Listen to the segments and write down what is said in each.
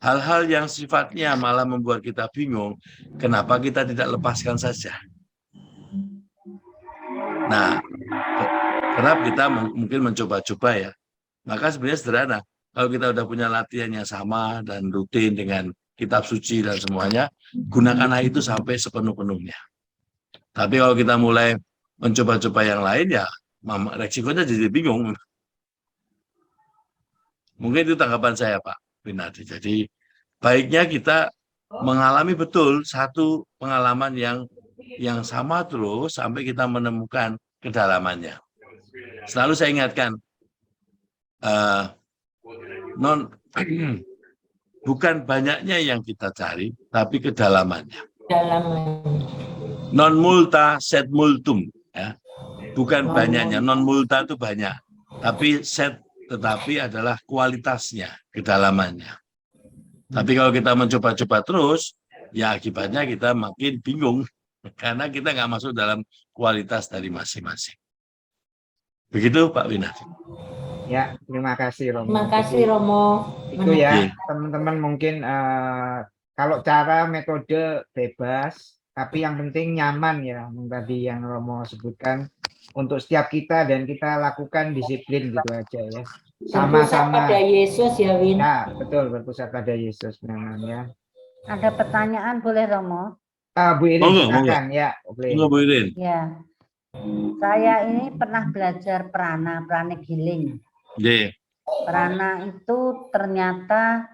hal-hal yang sifatnya malah membuat kita bingung, kenapa kita tidak lepaskan saja? Nah, kerap kita mungkin mencoba-coba ya. Maka sebenarnya sederhana. Kalau kita udah punya latihan yang sama dan rutin dengan kitab suci dan semuanya, gunakan hal itu sampai sepenuh-penuhnya. Tapi kalau kita mulai mencoba-coba yang lain ya, resikonya jadi bingung. Mungkin itu tanggapan saya, Pak Winardi. Jadi baiknya kita mengalami betul satu pengalaman yang sama terus sampai kita menemukan kedalamannya. Selalu saya ingatkan, non bukan banyaknya yang kita cari, tapi kedalamannya. Non multa sed multum, ya. Bukan banyaknya, non multa itu banyak, tapi set tetapi adalah kualitasnya, kedalamannya. Tapi kalau kita mencoba-coba terus, ya akibatnya kita makin bingung karena kita nggak masuk dalam kualitas dari masing-masing. Begitu Pak Winardi. Ya, terima kasih Romo. Terima kasih Romo. Itu ya teman-teman mungkin kalau cara metode bebas, tapi yang penting nyaman ya, tadi yang Romo sebutkan untuk setiap kita dan kita lakukan disiplin gitu aja ya. Sama-sama pada Yesus ya Win. Ya, betul, berpusat pada Yesus memang ya. Ada pertanyaan boleh Romo? Bu Irin, silakan ya. Bu Irin. Ya. Saya ini pernah belajar prana healing. Prana itu ternyata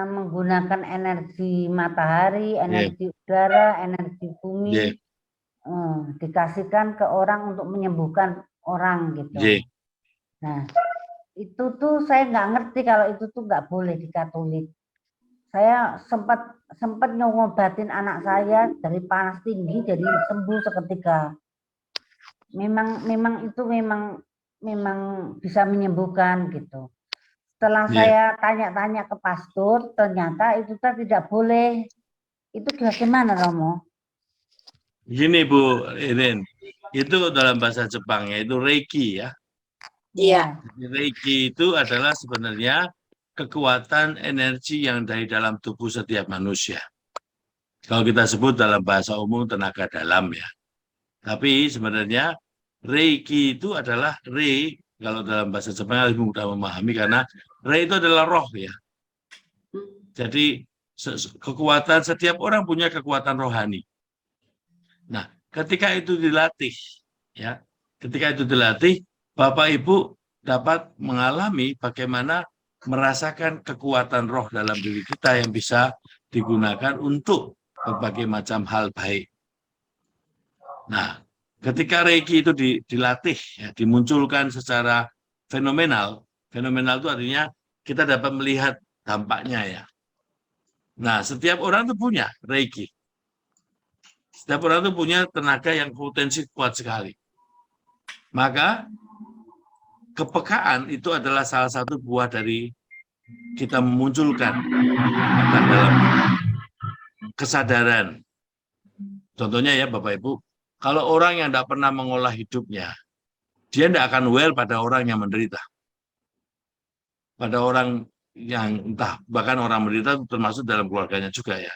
menggunakan energi matahari, energi udara, energi bumi, dikasihkan ke orang untuk menyembuhkan orang gitu. Nah, itu tuh saya nggak ngerti kalau itu tuh nggak boleh di Katolik. Saya sempat ngobatin anak saya dari panas tinggi jadi sembuh seketika. Memang itu memang bisa menyembuhkan gitu. Setelah saya tanya-tanya ke pastor, ternyata itu tidak boleh. Itu bagaimana Romo? Gini Bu Irin, itu dalam bahasa Jepang yaitu Reiki ya. Iya. Reiki itu adalah sebenarnya kekuatan energi yang dari dalam tubuh setiap manusia. Kalau kita sebut dalam bahasa umum tenaga dalam ya. Tapi sebenarnya Reiki itu adalah kalau dalam bahasa Jepang lebih mudah memahami karena itu adalah roh ya. Jadi kekuatan setiap orang punya kekuatan rohani. Nah, ketika itu dilatih ya, Bapak Ibu dapat mengalami bagaimana merasakan kekuatan roh dalam diri kita yang bisa digunakan untuk berbagai macam hal baik. Nah, ketika Reiki itu dilatih, ya, dimunculkan secara fenomenal itu artinya kita dapat melihat dampaknya ya. Nah, setiap orang itu punya Reiki. Setiap orang itu punya tenaga yang potensi kuat sekali. Maka kepekaan itu adalah salah satu buah dari kita memunculkan dalam kesadaran. Contohnya ya Bapak Ibu, kalau orang yang tidak pernah mengolah hidupnya, dia tidak akan well pada orang yang menderita. Pada orang yang entah, bahkan orang menderita termasuk dalam keluarganya juga ya.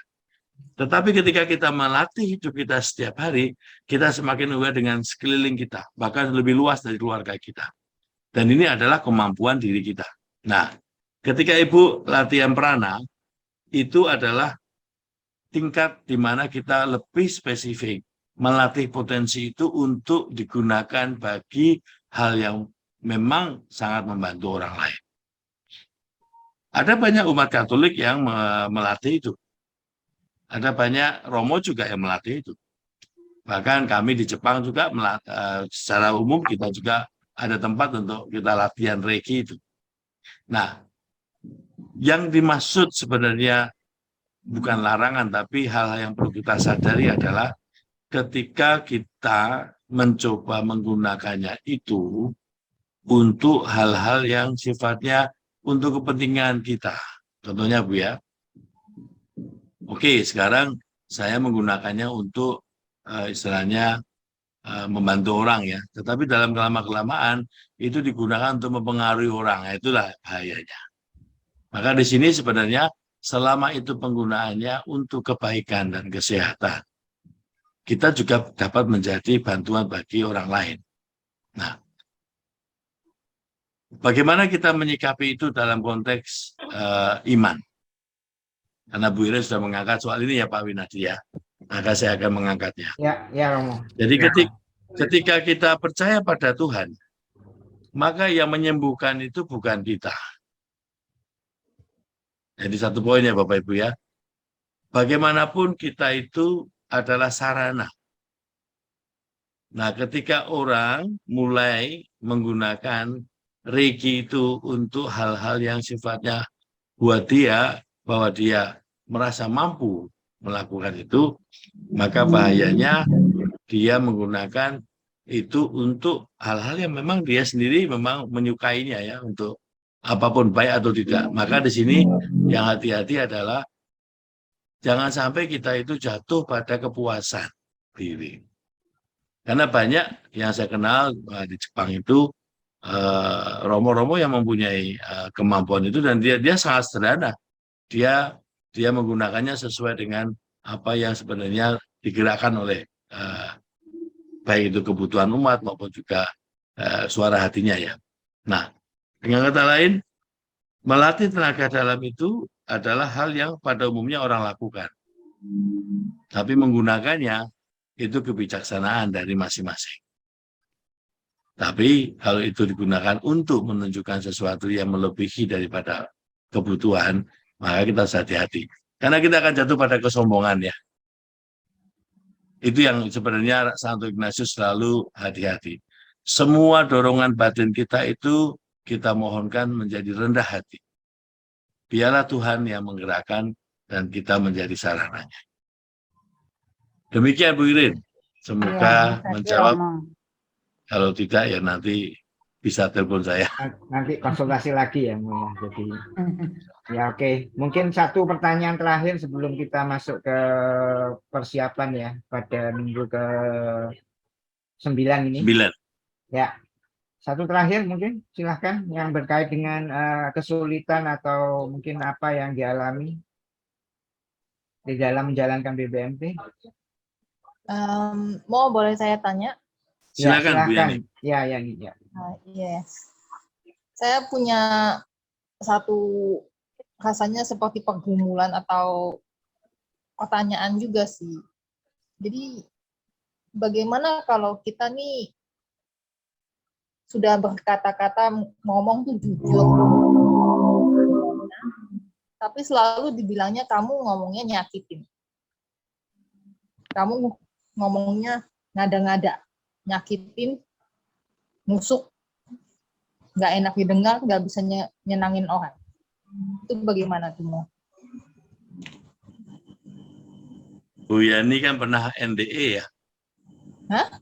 Tetapi ketika kita melatih hidup kita setiap hari, kita semakin aware dengan sekeliling kita, bahkan lebih luas dari keluarga kita. Dan ini adalah kemampuan diri kita. Nah, ketika Ibu latihan prana, itu adalah tingkat di mana kita lebih spesifik melatih potensi itu untuk digunakan bagi hal yang memang sangat membantu orang lain. Ada banyak umat Katolik yang melatih itu. Ada banyak Romo juga yang melatih itu. Bahkan kami di Jepang juga secara umum kita juga ada tempat untuk kita latihan Reiki itu. Nah, yang dimaksud sebenarnya bukan larangan, tapi hal-hal yang perlu kita sadari adalah ketika kita mencoba menggunakannya itu untuk hal-hal yang sifatnya untuk kepentingan kita. Contohnya Bu ya, oke, sekarang saya menggunakannya untuk istilahnya membantu orang ya. Tetapi dalam kelamaan itu digunakan untuk mempengaruhi orang. Itulah bahayanya. Maka di sini sebenarnya selama itu penggunaannya untuk kebaikan dan kesehatan, kita juga dapat menjadi bantuan bagi orang lain. Nah, bagaimana kita menyikapi itu dalam konteks iman? Karena Bu Iren sudah mengangkat soal ini ya Pak Winadi ya, maka saya akan mengangkatnya. Ya Romo. Jadi ketika kita percaya pada Tuhan, maka yang menyembuhkan itu bukan kita. Jadi satu poin ya Bapak Ibu ya. Bagaimanapun kita itu adalah sarana. Nah, ketika orang mulai menggunakan Reiki itu untuk hal-hal yang sifatnya buat dia, bahwa dia merasa mampu melakukan itu, maka bahayanya dia menggunakan itu untuk hal-hal yang memang dia sendiri memang menyukainya ya, untuk apapun baik atau tidak. Maka di sini yang hati-hati adalah jangan sampai kita itu jatuh pada kepuasan diri. Karena banyak yang saya kenal di Jepang itu romo-romo yang mempunyai kemampuan itu, dan dia sangat sederhana. Dia menggunakannya sesuai dengan apa yang sebenarnya digerakkan oleh baik itu kebutuhan umat maupun juga suara hatinya ya. Nah, dengan kata lain, melatih tenaga dalam itu adalah hal yang pada umumnya orang lakukan. Tapi menggunakannya itu kebijaksanaan dari masing-masing. Tapi kalau itu digunakan untuk menunjukkan sesuatu yang melebihi daripada kebutuhan, maka kita harus hati-hati. Karena kita akan jatuh pada kesombongan ya. Itu yang sebenarnya Santo Ignatius selalu hati-hati. Semua dorongan batin kita itu kita mohonkan menjadi rendah hati. Biarlah Tuhan yang menggerakkan dan kita menjadi sarananya. Demikian Bu Irin. Semoga menjawab. Kalau tidak ya nanti bisa telepon saya. Nanti konsultasi lagi ya, Bu. Jadi ya oke. Mungkin satu pertanyaan terakhir sebelum kita masuk ke persiapan ya pada minggu ke-9 ini. 9. Ya. Satu terakhir mungkin silahkan yang berkait dengan kesulitan atau mungkin apa yang dialami di dalam menjalankan BBMT. Mau boleh saya tanya? Silakan, Bu Yani. Ya. Yes. Saya punya satu rasanya seperti pergumulan atau pertanyaan juga sih. Jadi bagaimana kalau kita nih sudah berkata-kata ngomong tuh jujur, tapi selalu dibilangnya kamu ngomongnya nyakitin. Kamu ngomongnya ngada-ngada, nyakitin, nusuk, nggak enak didengar, nggak bisa nyenangin orang. Itu bagaimana tuh, Mo? Bu Yani kan pernah NDE ya? Hah?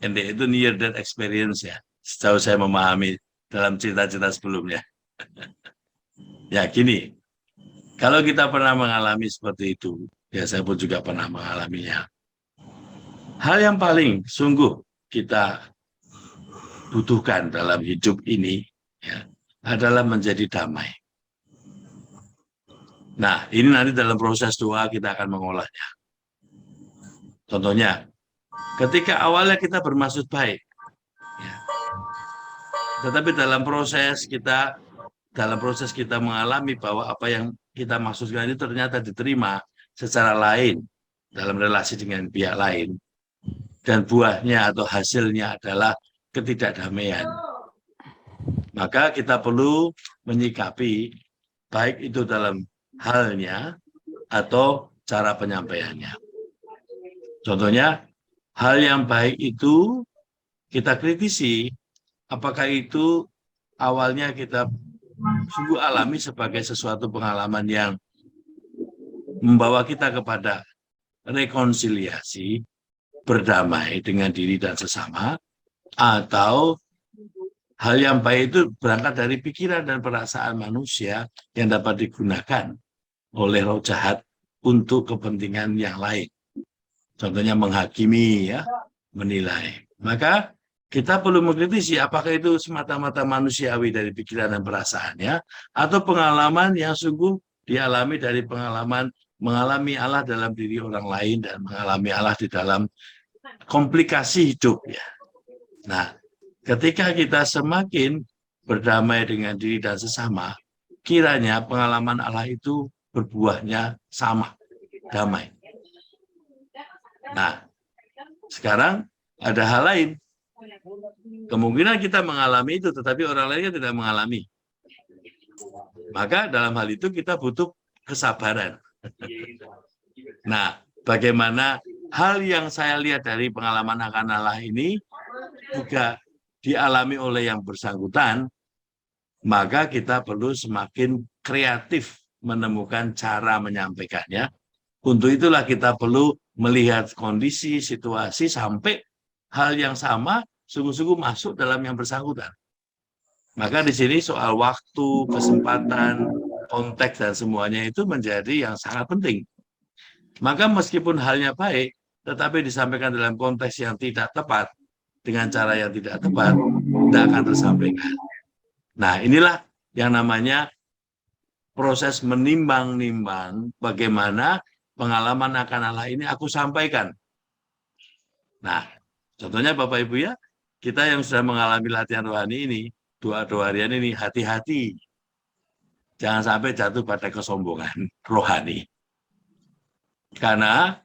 NDE itu near death experience ya. Sejauh saya memahami dalam cerita-cerita sebelumnya. Ya gini, kalau kita pernah mengalami seperti itu, ya saya pun juga pernah mengalaminya. Hal yang paling sungguh kita butuhkan dalam hidup ini ya, adalah menjadi damai. Nah, ini nanti dalam proses doa kita akan mengolahnya. Contohnya, ketika awalnya kita bermaksud baik, ya, tetapi dalam proses kita mengalami bahwa apa yang kita maksudkan ini ternyata diterima secara lain dalam relasi dengan pihak lain, dan buahnya atau hasilnya adalah ketidakdamaian. Maka kita perlu menyikapi baik itu dalam halnya atau cara penyampaiannya. Contohnya, hal yang baik itu kita kritisi, apakah itu awalnya kita sungguh alami sebagai sesuatu pengalaman yang membawa kita kepada rekonsiliasi, berdamai dengan diri dan sesama, atau hal yang baik itu berangkat dari pikiran dan perasaan manusia yang dapat digunakan oleh roh jahat untuk kepentingan yang lain. Contohnya menghakimi, ya, menilai. Maka kita perlu mengkritisi apakah itu semata-mata manusiawi dari pikiran dan perasaannya, atau pengalaman yang sungguh dialami dari pengalaman mengalami Allah dalam diri orang lain dan mengalami Allah di dalam komplikasi hidup ya. Nah, ketika kita semakin berdamai dengan diri dan sesama, kiranya pengalaman Allah itu berbuahnya sama, damai. Nah, sekarang ada hal lain. Kemungkinan kita mengalami itu, tetapi orang lain tidak mengalami. Maka dalam hal itu kita butuh kesabaran. Nah, bagaimana hal yang saya lihat dari pengalaman akan Allah ini juga dialami oleh yang bersangkutan, maka kita perlu semakin kreatif menemukan cara menyampaikannya. Untuk itulah kita perlu melihat kondisi, situasi, sampai hal yang sama sungguh-sungguh masuk dalam yang bersangkutan. Maka di sini soal waktu, kesempatan, konteks, dan semuanya itu menjadi yang sangat penting. Maka meskipun halnya baik, tetapi disampaikan dalam konteks yang tidak tepat, dengan cara yang tidak tepat, tidak akan tersampaikan. Nah, inilah yang namanya proses menimbang-nimbang bagaimana pengalaman akan Allah ini aku sampaikan. Nah, contohnya Bapak Ibu ya, kita yang sudah mengalami latihan rohani ini, doa-doa harian ini, hati-hati. Jangan sampai jatuh pada kesombongan rohani. Karena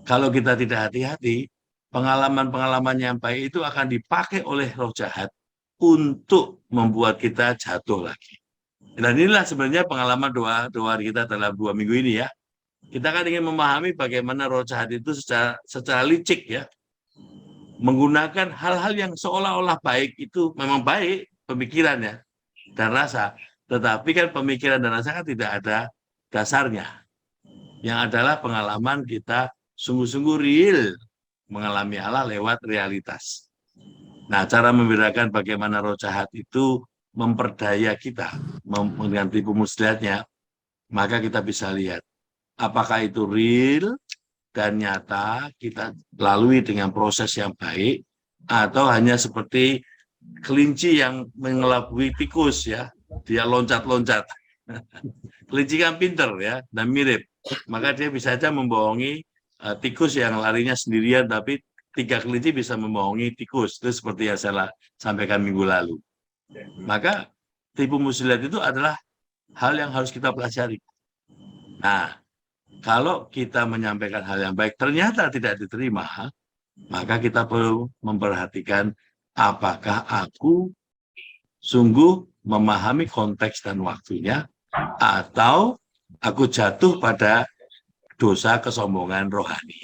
kalau kita tidak hati-hati, pengalaman-pengalaman yang baik itu akan dipakai oleh roh jahat untuk membuat kita jatuh lagi. Dan inilah sebenarnya pengalaman doa kita dalam 2 minggu ini ya. Kita kan ingin memahami bagaimana roh jahat itu secara licik ya, menggunakan hal-hal yang seolah-olah baik itu memang baik pemikirannya dan rasa, tetapi kan pemikiran dan rasa kan tidak ada dasarnya. Yang adalah pengalaman kita sungguh-sungguh real mengalami Allah lewat realitas. Nah, cara membedakan bagaimana roh jahat itu memperdaya kita dengan tipu muslihatnya, maka kita bisa lihat apakah itu real dan nyata kita lalui dengan proses yang baik, atau hanya seperti kelinci yang mengelabui tikus ya, dia loncat-loncat. Kelinci kan pinter ya dan mirip, maka dia bisa saja membohongi tikus yang larinya sendirian, tapi 3 kelinci bisa membohongi tikus. Itu seperti yang saya sampaikan minggu lalu. Maka tipu muslihat itu adalah hal yang harus kita pelajari. Nah, kalau kita menyampaikan hal yang baik ternyata tidak diterima, maka kita perlu memperhatikan apakah aku sungguh memahami konteks dan waktunya, atau aku jatuh pada dosa kesombongan rohani,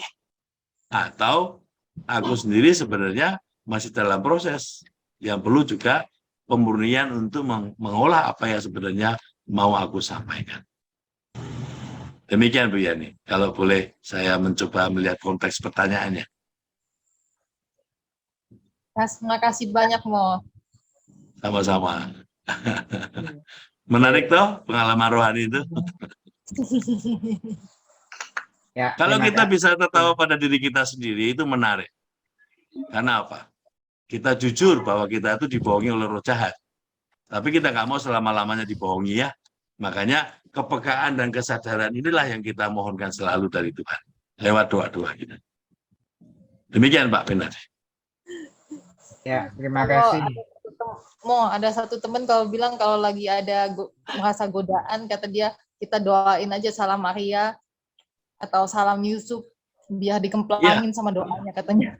atau aku sendiri sebenarnya masih dalam proses yang perlu juga pemurnian untuk mengolah apa yang sebenarnya mau aku sampaikan. Demikian Bu Yani, kalau boleh saya mencoba melihat konteks pertanyaannya. Terima kasih banyak, Mo. Sama-sama. Menarik toh pengalaman rohani itu. Ya, Kalau terima kita kasih. bisa tertawa pada diri kita sendiri itu menarik. Karena apa? Kita jujur bahwa kita itu dibohongi oleh roh jahat. Tapi kita nggak mau selama-lamanya dibohongi ya. Makanya kepekaan dan kesadaran inilah yang kita mohonkan selalu dari Tuhan lewat doa-doa kita. Demikian Pak Benar. Ya, terima kasih. Mo, ada satu teman kalau bilang kalau lagi ada merasa godaan, kata dia kita doain aja salam Maria atau salam Yusuf biar dikemplangin sama doanya katanya.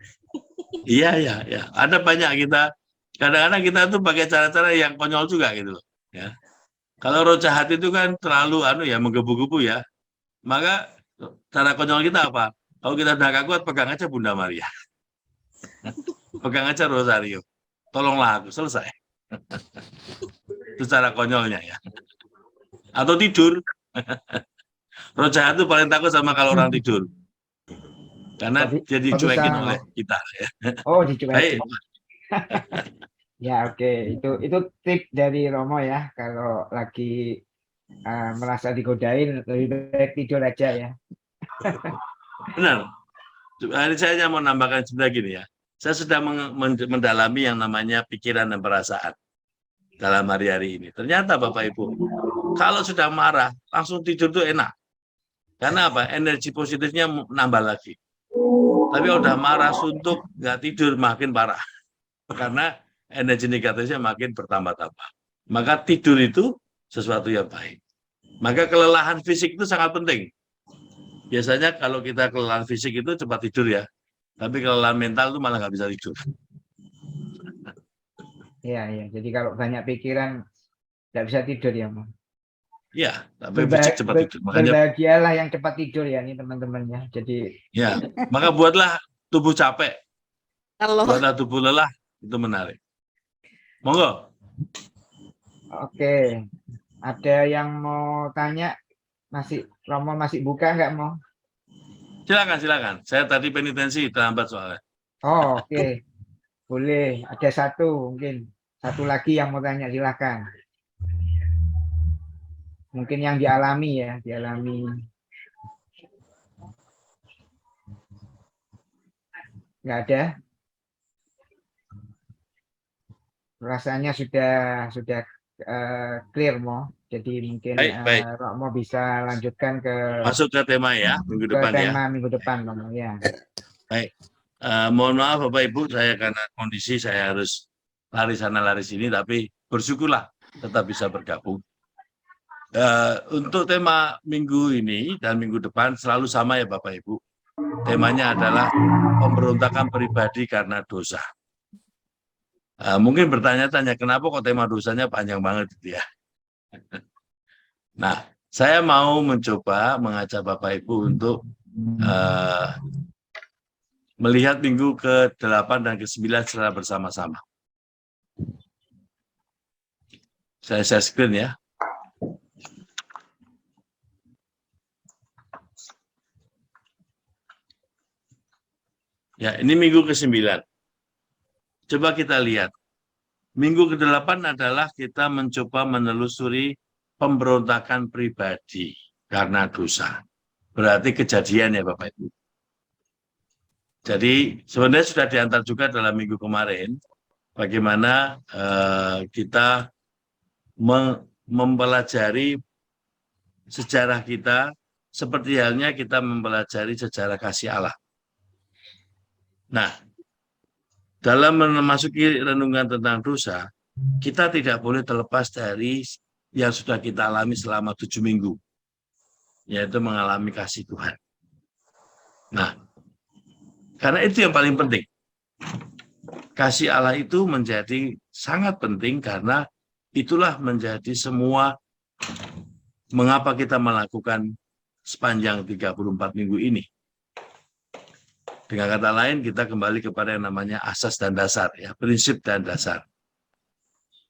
Iya. Ada banyak kita. Kadang-kadang kita tuh pakai cara-cara yang konyol juga gitu loh. Ya. Kalau roh jahat itu kan terlalu menggebu-gebu ya. Maka cara konyol kita apa? Kalau kita udah gak kuat, pegang aja Bunda Maria. Pegang aja Rosario. Tolonglah aku, selesai. Itu cara konyolnya ya. Atau tidur. Roh jahat itu paling takut sama kalau orang tidur. Karena dia dicuekin oleh kita. Ya. Oh, dicuekin. Baik. Ya, oke. Itu tip dari Romo ya. Kalau lagi merasa digodain, lebih baik tidur aja ya. Benar. Saya mau nambahkan sebenarnya gini ya. saya sedang mendalami yang namanya pikiran dan perasaan dalam hari-hari ini. Ternyata Bapak Ibu, kalau sudah marah, langsung tidur tuh enak. Karena apa? Energi positifnya nambah lagi. Tapi udah marah, suntuk, nggak tidur, makin parah. Karena energi negatifnya makin bertambah-tambah. Maka tidur itu sesuatu yang baik. Maka kelelahan fisik itu sangat penting. Biasanya kalau kita kelelahan fisik itu cepat tidur ya. Tapi kelelahan mental itu malah nggak bisa tidur. Iya. Jadi kalau banyak pikiran nggak bisa tidur ya, Mas. Iya, tapi fisik cepat tidur. Makanya berbahagialah yang cepat tidur ya nih teman-teman ya. Jadi ya, maka buatlah tubuh capek, Kalau buatlah tubuh lelah, itu menarik. Monggo. oke. Ada yang mau tanya? Romo masih buka nggak mau? Silakan. Saya tadi penitensi terlambat soalnya. Oh, oke. Boleh. Ada satu mungkin. Satu lagi yang mau tanya, silakan. Mungkin yang dialami ya, nggak ada. Rasanya sudah clear Mo. Jadi mungkin Baik. Romo bisa lanjutkan ke Masuk ke tema ya, minggu depan ya. tema minggu depan Romo ya. Baik. Mohon maaf Bapak Ibu, saya karena kondisi saya harus lari sana lari sini, tapi bersyukurlah tetap bisa bergabung. Untuk tema minggu ini dan minggu depan selalu sama ya Bapak Ibu. Temanya adalah pemberontakan pribadi karena dosa. Mungkin bertanya-tanya kenapa kok tema dosanya panjang banget gitu ya. Nah, saya mau mencoba mengajak Bapak Ibu untuk melihat minggu ke-8 dan ke-9 secara bersama-sama. Saya share screen ya. Ya, ini minggu ke-9. Coba kita lihat. Minggu ke-8 adalah kita mencoba menelusuri pemberontakan pribadi karena dosa. Berarti kejadian ya Bapak Ibu. Jadi sebenarnya sudah diantar juga dalam minggu kemarin bagaimana kita mempelajari sejarah kita seperti halnya kita mempelajari sejarah kasih Allah. Nah, dalam memasuki renungan tentang dosa, kita tidak boleh terlepas dari yang sudah kita alami selama 7 minggu, yaitu mengalami kasih Tuhan. Nah, karena itu yang paling penting. Kasih Allah itu menjadi sangat penting karena itulah menjadi semua mengapa kita melakukan sepanjang 34 minggu ini. Dengan kata lain, kita kembali kepada yang namanya asas dan dasar, ya, prinsip dan dasar.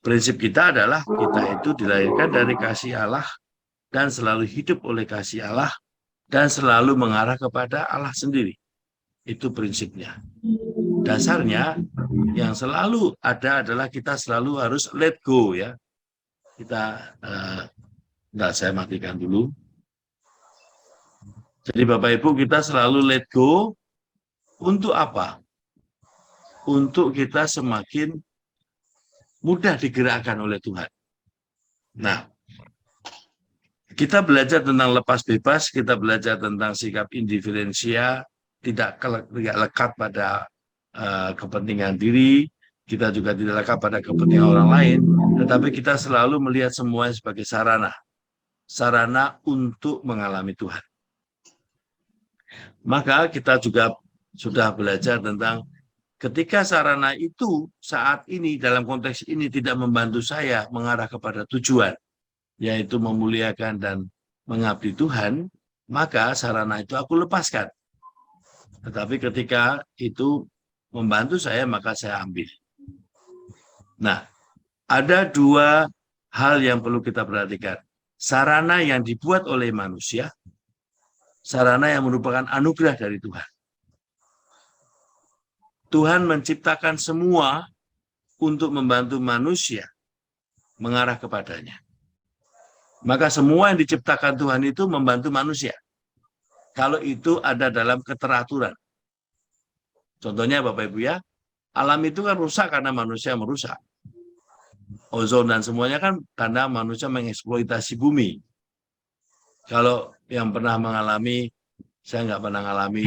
Prinsip kita adalah kita itu dilahirkan dari kasih Allah dan selalu hidup oleh kasih Allah dan selalu mengarah kepada Allah sendiri. Itu prinsipnya. Dasarnya yang selalu ada adalah kita selalu harus let go ya. Kita saya matikan dulu. Jadi Bapak Ibu kita selalu let go. Untuk apa? Untuk kita semakin mudah digerakkan oleh Tuhan. Nah, kita belajar tentang lepas bebas, kita belajar tentang sikap indiferensia, tidak lekat pada kepentingan diri, kita juga tidak lekat pada kepentingan orang lain, tetapi kita selalu melihat semuanya sebagai sarana untuk mengalami Tuhan. Maka kita juga sudah belajar tentang ketika sarana itu saat ini dalam konteks ini tidak membantu saya mengarah kepada tujuan, yaitu memuliakan dan mengabdi Tuhan, maka sarana itu aku lepaskan. Tetapi ketika itu membantu saya, maka saya ambil. Nah, ada dua hal yang perlu kita perhatikan. Sarana yang dibuat oleh manusia, sarana yang merupakan anugerah dari Tuhan. Tuhan menciptakan semua untuk membantu manusia mengarah kepadanya. Maka semua yang diciptakan Tuhan itu membantu manusia. Kalau itu ada dalam keteraturan. Contohnya Bapak Ibu ya, Alam itu kan rusak karena manusia merusak. Ozon dan semuanya kan karena manusia mengeksploitasi bumi. Kalau yang pernah mengalami, saya nggak pernah mengalami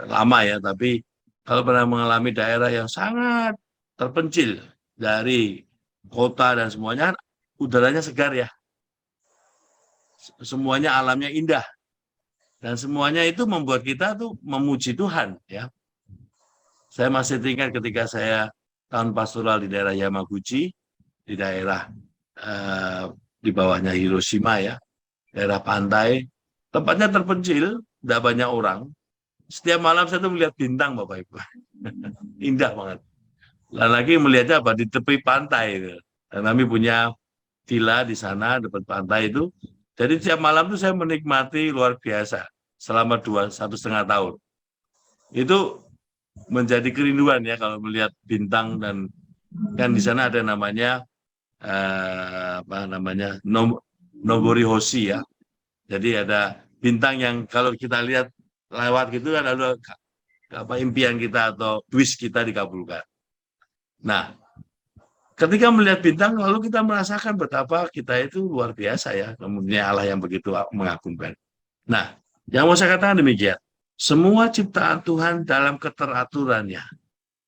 lama ya, tapi kalau pernah mengalami daerah yang sangat terpencil dari kota dan semuanya, udaranya segar ya. Semuanya alamnya indah. Dan semuanya itu membuat kita tuh memuji Tuhan ya. Saya masih ingat ketika saya tahun pastoral di daerah Yamaguchi, di daerah di bawahnya Hiroshima ya, daerah pantai, tempatnya terpencil, tidak banyak orang. Setiap malam saya tuh melihat bintang, Bapak Ibu. Indah banget. Dan lagi melihatnya apa di tepi pantai. Dan kami punya villa di sana dekat pantai itu. Jadi setiap malam tuh saya menikmati luar biasa selama 1,5 tahun. Itu menjadi kerinduan ya kalau melihat bintang, dan kan di sana ada namanya Nobori Hoshi ya. Jadi ada bintang yang kalau kita lihat lewat gitu kan ada impian kita atau wish kita dikabulkan. Nah, ketika melihat bintang lalu kita merasakan betapa kita itu luar biasa ya, kemudian Allah yang begitu mengagumkan. Nah, yang mau saya katakan demikian. Semua ciptaan Tuhan dalam keteraturannya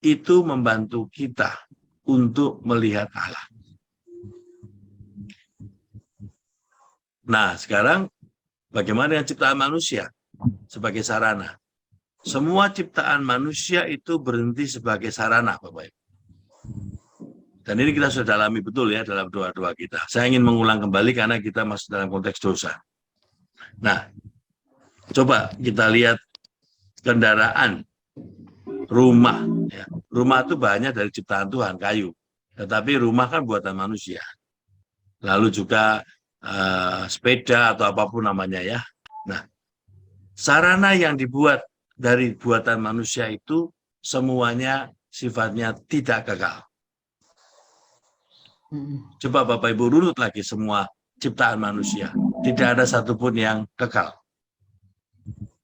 itu membantu kita untuk melihat Allah. Nah, sekarang bagaimana dengan ciptaan manusia sebagai sarana? Semua ciptaan manusia itu berhenti sebagai sarana, Bapak Ibu. Dan ini kita sudah dalami betul ya dalam doa-doa kita. Saya ingin mengulang kembali karena kita masuk dalam konteks dosa. Nah, coba kita lihat kendaraan, rumah. Ya. Rumah itu banyak dari ciptaan Tuhan, kayu. Tetapi rumah kan buatan manusia. Lalu juga sepeda atau apapun namanya ya. Nah, sarana yang dibuat dari buatan manusia itu semuanya sifatnya tidak kekal. Coba Bapak Ibu runut lagi semua ciptaan manusia. Tidak ada satupun yang kekal.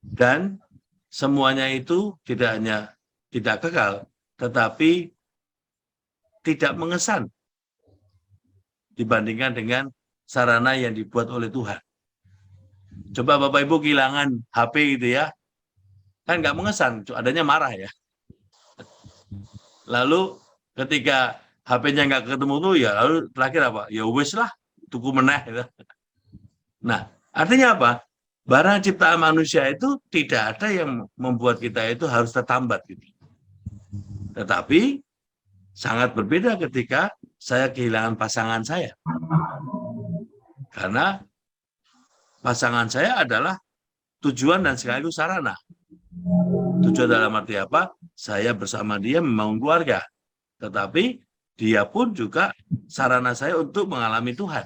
Dan semuanya itu tidak hanya tidak kekal, tetapi tidak mengesan dibandingkan dengan sarana yang dibuat oleh Tuhan. Coba Bapak Ibu kehilangan HP gitu ya, kan nggak mengesan, adanya marah ya. Lalu ketika HP-nya nggak ketemu tuh ya, lalu terakhir apa? Ya wes lah, tuku meneh. Gitu. Nah, artinya apa? Barang ciptaan manusia itu tidak ada yang membuat kita itu harus tertambat gitu. Tetapi sangat berbeda ketika saya kehilangan pasangan saya. Karena pasangan saya adalah tujuan dan sekaligus sarana. Tujuan dalam arti apa? Saya bersama dia membangun keluarga. Tetapi dia pun juga sarana saya untuk mengalami Tuhan.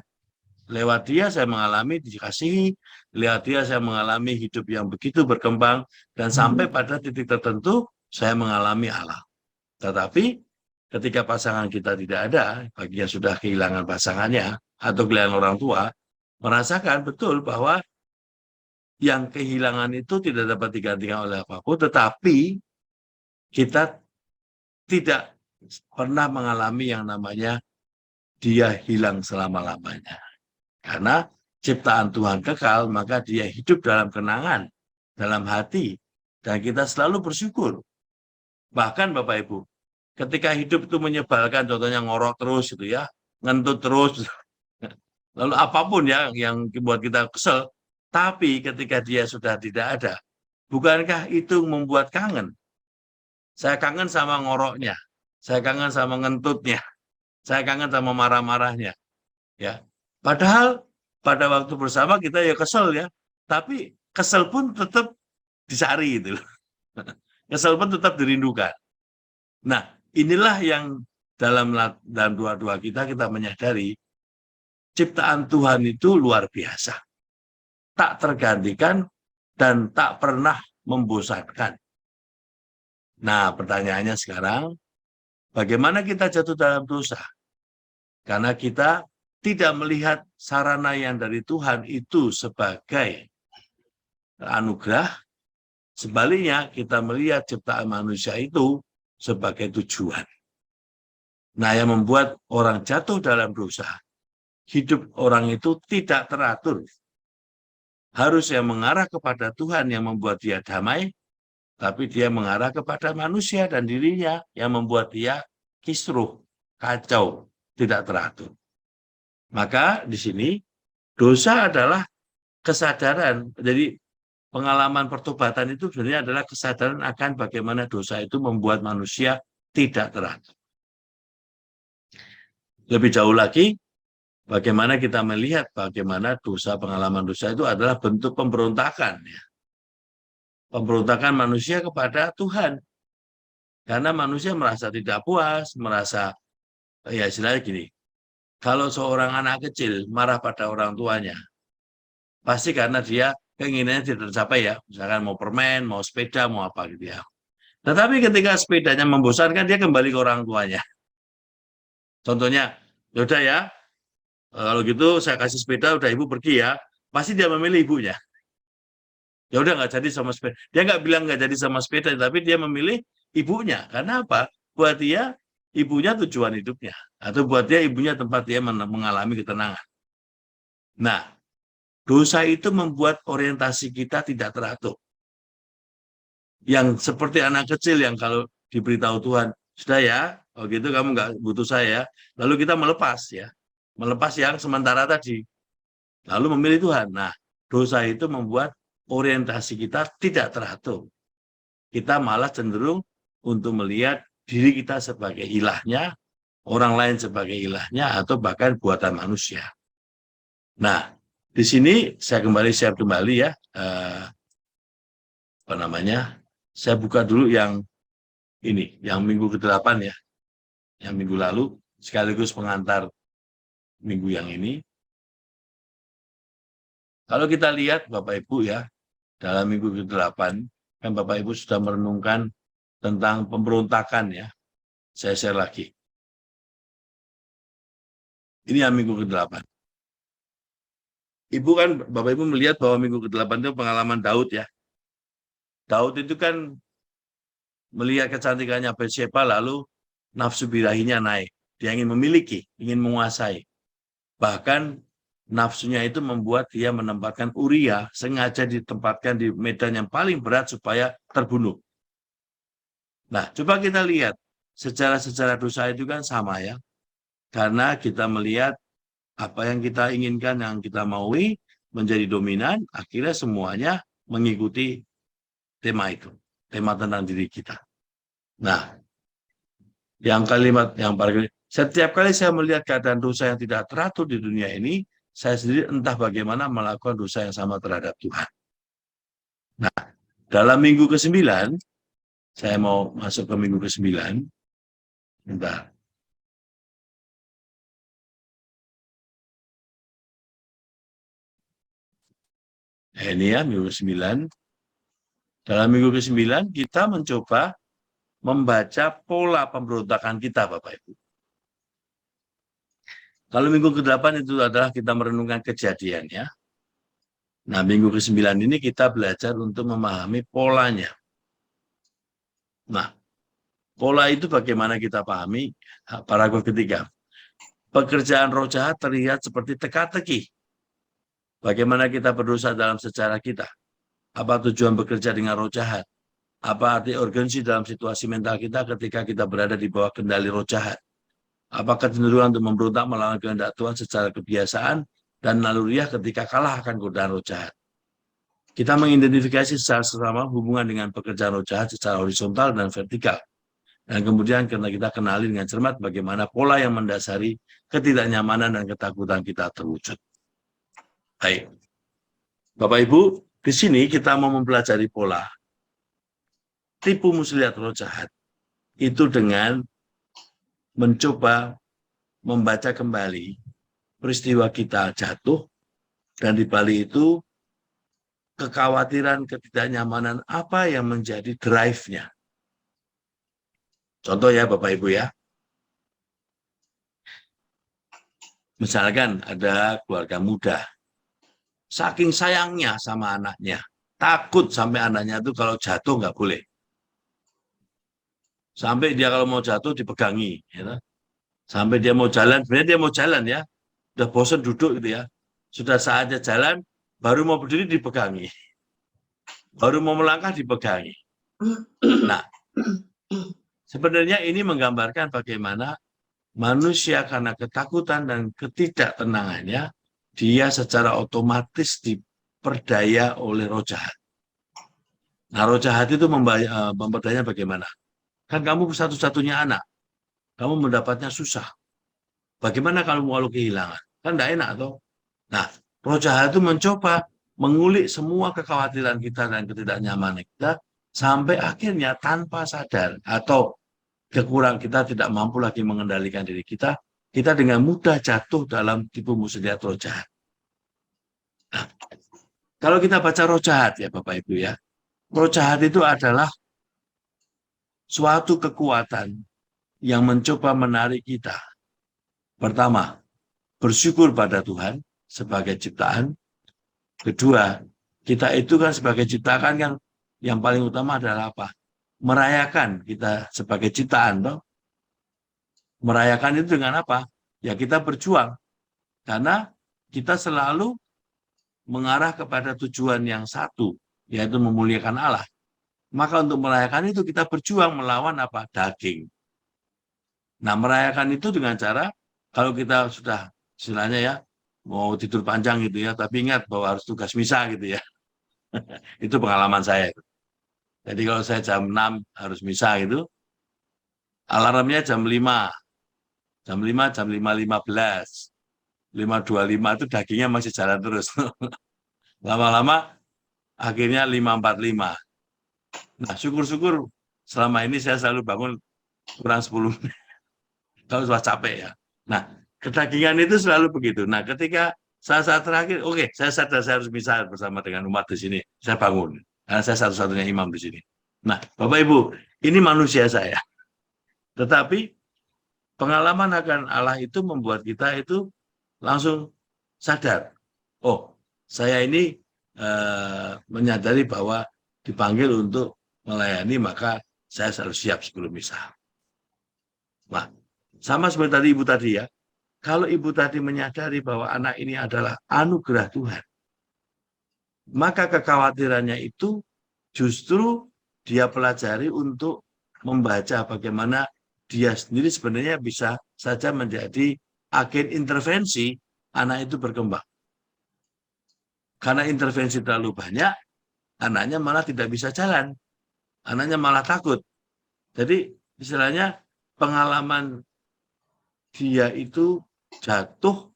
Lewat dia saya mengalami dikasihi, lewat dia saya mengalami hidup yang begitu berkembang, dan sampai pada titik tertentu saya mengalami Allah. Tetapi ketika pasangan kita tidak ada, bagi yang sudah kehilangan pasangannya atau kehilangan orang tua, merasakan betul bahwa yang kehilangan itu tidak dapat digantikan oleh apapun, tetapi kita tidak pernah mengalami yang namanya dia hilang selama-lamanya. Karena ciptaan Tuhan kekal, maka dia hidup dalam kenangan, dalam hati, dan kita selalu bersyukur. Bahkan Bapak Ibu, ketika hidup itu menyebalkan, contohnya ngorok terus gitu ya, ngentut terus, lalu apapun ya yang membuat kita kesel, tapi ketika dia sudah tidak ada, bukankah itu membuat kangen? Saya kangen sama ngoroknya, saya kangen sama ngentutnya, saya kangen sama marah-marahnya, ya. Padahal pada waktu bersama kita ya kesel ya, tapi kesel pun tetap dicari gitu. Kesel pun tetap dirindukan. Nah, inilah yang dalam doa-doa kita menyadari ciptaan Tuhan itu luar biasa. Tak tergantikan dan tak pernah membosankan. Nah, pertanyaannya sekarang, bagaimana kita jatuh dalam dosa? Karena kita tidak melihat sarana yang dari Tuhan itu sebagai anugerah. Sebaliknya, kita melihat ciptaan manusia itu sebagai tujuan. Nah, yang membuat orang jatuh dalam dosa, hidup orang itu tidak teratur. Harus yang mengarah kepada Tuhan yang membuat dia damai, tapi dia mengarah kepada manusia dan dirinya yang membuat dia kisruh, kacau, tidak teratur. Maka di sini dosa adalah kesadaran. Jadi pengalaman pertobatan itu sebenarnya adalah kesadaran akan bagaimana dosa itu membuat manusia tidak teratur. Lebih jauh lagi, bagaimana kita melihat bagaimana dosa, pengalaman dosa itu adalah bentuk pemberontakan. Ya. Pemberontakan manusia kepada Tuhan. Karena manusia merasa tidak puas, merasa, ya istilahnya gini, kalau seorang anak kecil marah pada orang tuanya, pasti karena dia keinginannya tidak tercapai ya, misalkan mau permen, mau sepeda, mau apa gitu ya. Tetapi ketika sepedanya membosankan, dia kembali ke orang tuanya. Contohnya, yaudah ya, kalau gitu saya kasih sepeda, udah ibu pergi ya, pasti dia memilih ibunya. Ya udah nggak jadi sama sepeda. Dia nggak bilang nggak jadi sama sepeda, tapi dia memilih ibunya. Karena apa? Buat dia, ibunya tujuan hidupnya. Atau buat dia, ibunya tempat dia mengalami ketenangan. Nah, dosa itu membuat orientasi kita tidak teratur. Yang seperti anak kecil yang kalau diberitahu Tuhan, sudah ya, oh gitu kamu nggak butuh saya, lalu kita melepas ya, melepas yang sementara tadi, lalu memilih Tuhan. Nah, dosa itu membuat orientasi kita tidak teratur. Kita malah cenderung untuk melihat diri kita sebagai ilahnya, orang lain sebagai ilahnya, atau bahkan buatan manusia. Nah, di sini saya share kembali ya, saya buka dulu yang ini, yang minggu ke-8 ya, yang minggu lalu, sekaligus pengantar minggu yang ini. Kalau kita lihat Bapak Ibu ya, dalam minggu ke-8, kan Bapak Ibu sudah merenungkan tentang pemberontakan ya. Saya share lagi. Ini yang minggu ke-8. Ibu kan, Bapak Ibu melihat bahwa minggu ke-8 itu pengalaman Daud ya. Daud itu kan melihat kecantikannya Bathsheba, lalu nafsu birahinya naik. Dia ingin memiliki, ingin menguasai. Bahkan nafsunya itu membuat dia menempatkan Uria, sengaja ditempatkan di medan yang paling berat supaya terbunuh. Nah, coba kita lihat, sejarah-sejarah dosa itu kan sama ya. Karena kita melihat apa yang kita inginkan, yang kita maui, menjadi dominan, akhirnya semuanya mengikuti tema itu. Tema tentang diri kita. Nah, yang kalimat yang paling, setiap kali saya melihat keadaan dosa yang tidak teratur di dunia ini, saya sendiri entah bagaimana melakukan dosa yang sama terhadap Tuhan. Nah, dalam minggu ke-9, saya mau masuk ke minggu ke-9. Bentar. Ini ya, minggu ke-9. Dalam minggu ke-9, kita mencoba membaca pola pemberontakan kita, Bapak Ibu. Kalau minggu ke-8 itu adalah kita merenungkan kejadian ya. Nah, minggu ke-9 ini kita belajar untuk memahami polanya. Nah, pola itu bagaimana kita pahami? Paragraf ketiga. Pekerjaan roh jahat terlihat seperti teka-teki. Bagaimana kita berdosa dalam sejarah kita? Apa tujuan bekerja dengan roh jahat? Apa arti urgensi dalam situasi mental kita ketika kita berada di bawah kendali roh jahat? Apa kecenderungan untuk memberontak melawan kehendak Tuhan secara kebiasaan dan naluriah ketika kalah akan godaan roh jahat? Kita mengidentifikasi secara sesama hubungan dengan pekerjaan roh jahat secara horizontal dan vertikal. Dan kemudian karena kita kenali dengan cermat bagaimana pola yang mendasari ketidaknyamanan dan ketakutan kita terwujud. Baik. Bapak Ibu, di sini kita mau mempelajari pola tipu muslihat roh jahat itu dengan mencoba membaca kembali peristiwa kita jatuh, dan di balik itu kekhawatiran, ketidaknyamanan apa yang menjadi drive-nya. Contoh ya Bapak Ibu ya. Misalkan ada keluarga muda, saking sayangnya sama anaknya, takut sampai anaknya itu kalau jatuh nggak boleh. Sampai dia kalau mau jatuh dipegangi. Ya. Sampai dia mau jalan, sebenarnya dia mau jalan ya. Udah bosan duduk gitu ya. Sudah saatnya jalan, baru mau berdiri dipegangi. Baru mau melangkah dipegangi. Nah, sebenarnya ini menggambarkan bagaimana manusia karena ketakutan dan ketidaktenangannya, dia secara otomatis diperdaya oleh roh jahat. Nah, roh jahat itu memperdaya bagaimana? Kan kamu satu-satunya anak, kamu mendapatnya susah. Bagaimana kalau mau kehilangan? Kan tidak enak toh. Nah, roh jahat itu mencoba mengulik semua kekhawatiran kita dan ketidaknyamanan kita sampai akhirnya tanpa sadar atau kekurangan kita tidak mampu lagi mengendalikan diri kita, kita dengan mudah jatuh dalam tipu muslihat roh jahat. Nah, kalau kita baca roh jahat ya Bapak Ibu ya, roh jahat itu adalah suatu kekuatan yang mencoba menarik kita. Pertama, bersyukur pada Tuhan sebagai ciptaan. Kedua, kita itu kan sebagai ciptaan kan yang paling utama adalah apa? Merayakan kita sebagai ciptaan. Toh? Merayakan itu dengan apa? Ya kita berjuang. Karena kita selalu mengarah kepada tujuan yang satu, yaitu memuliakan Allah. Maka untuk merayakan itu kita berjuang melawan apa? Daging. Nah, merayakan itu dengan cara, kalau kita sudah istilahnya ya, mau tidur panjang gitu ya, tapi ingat bahwa harus tugas misa gitu ya. Itu pengalaman saya. Jadi kalau saya jam 6 harus misa gitu, alarmnya jam 5. Jam 5, jam 5.15. 5.25 itu dagingnya masih jalan terus. Lama-lama akhirnya 5.45. Nah, syukur-syukur selama ini saya selalu bangun kurang 10 menit. Kalau sudah capek ya. Nah, kedagingan itu selalu begitu. Nah, ketika saat-saat terakhir, oke, saya sadar saya harus misa bersama dengan umat di sini. Saya bangun. Karena saya satu-satunya imam di sini. Nah, Bapak Ibu, ini manusia saya. Tetapi pengalaman akan Allah itu membuat kita itu langsung sadar. Oh, saya ini menyadari bahwa dipanggil untuk melayani, maka saya selalu siap sebelum misa. Nah, sama seperti tadi Ibu tadi ya, kalau Ibu tadi menyadari bahwa anak ini adalah anugerah Tuhan, maka kekhawatirannya itu justru dia pelajari untuk membaca bagaimana dia sendiri sebenarnya bisa saja menjadi agen intervensi anak itu berkembang. Karena intervensi terlalu banyak, anaknya malah tidak bisa jalan. Anaknya malah takut. Jadi istilahnya pengalaman dia itu jatuh,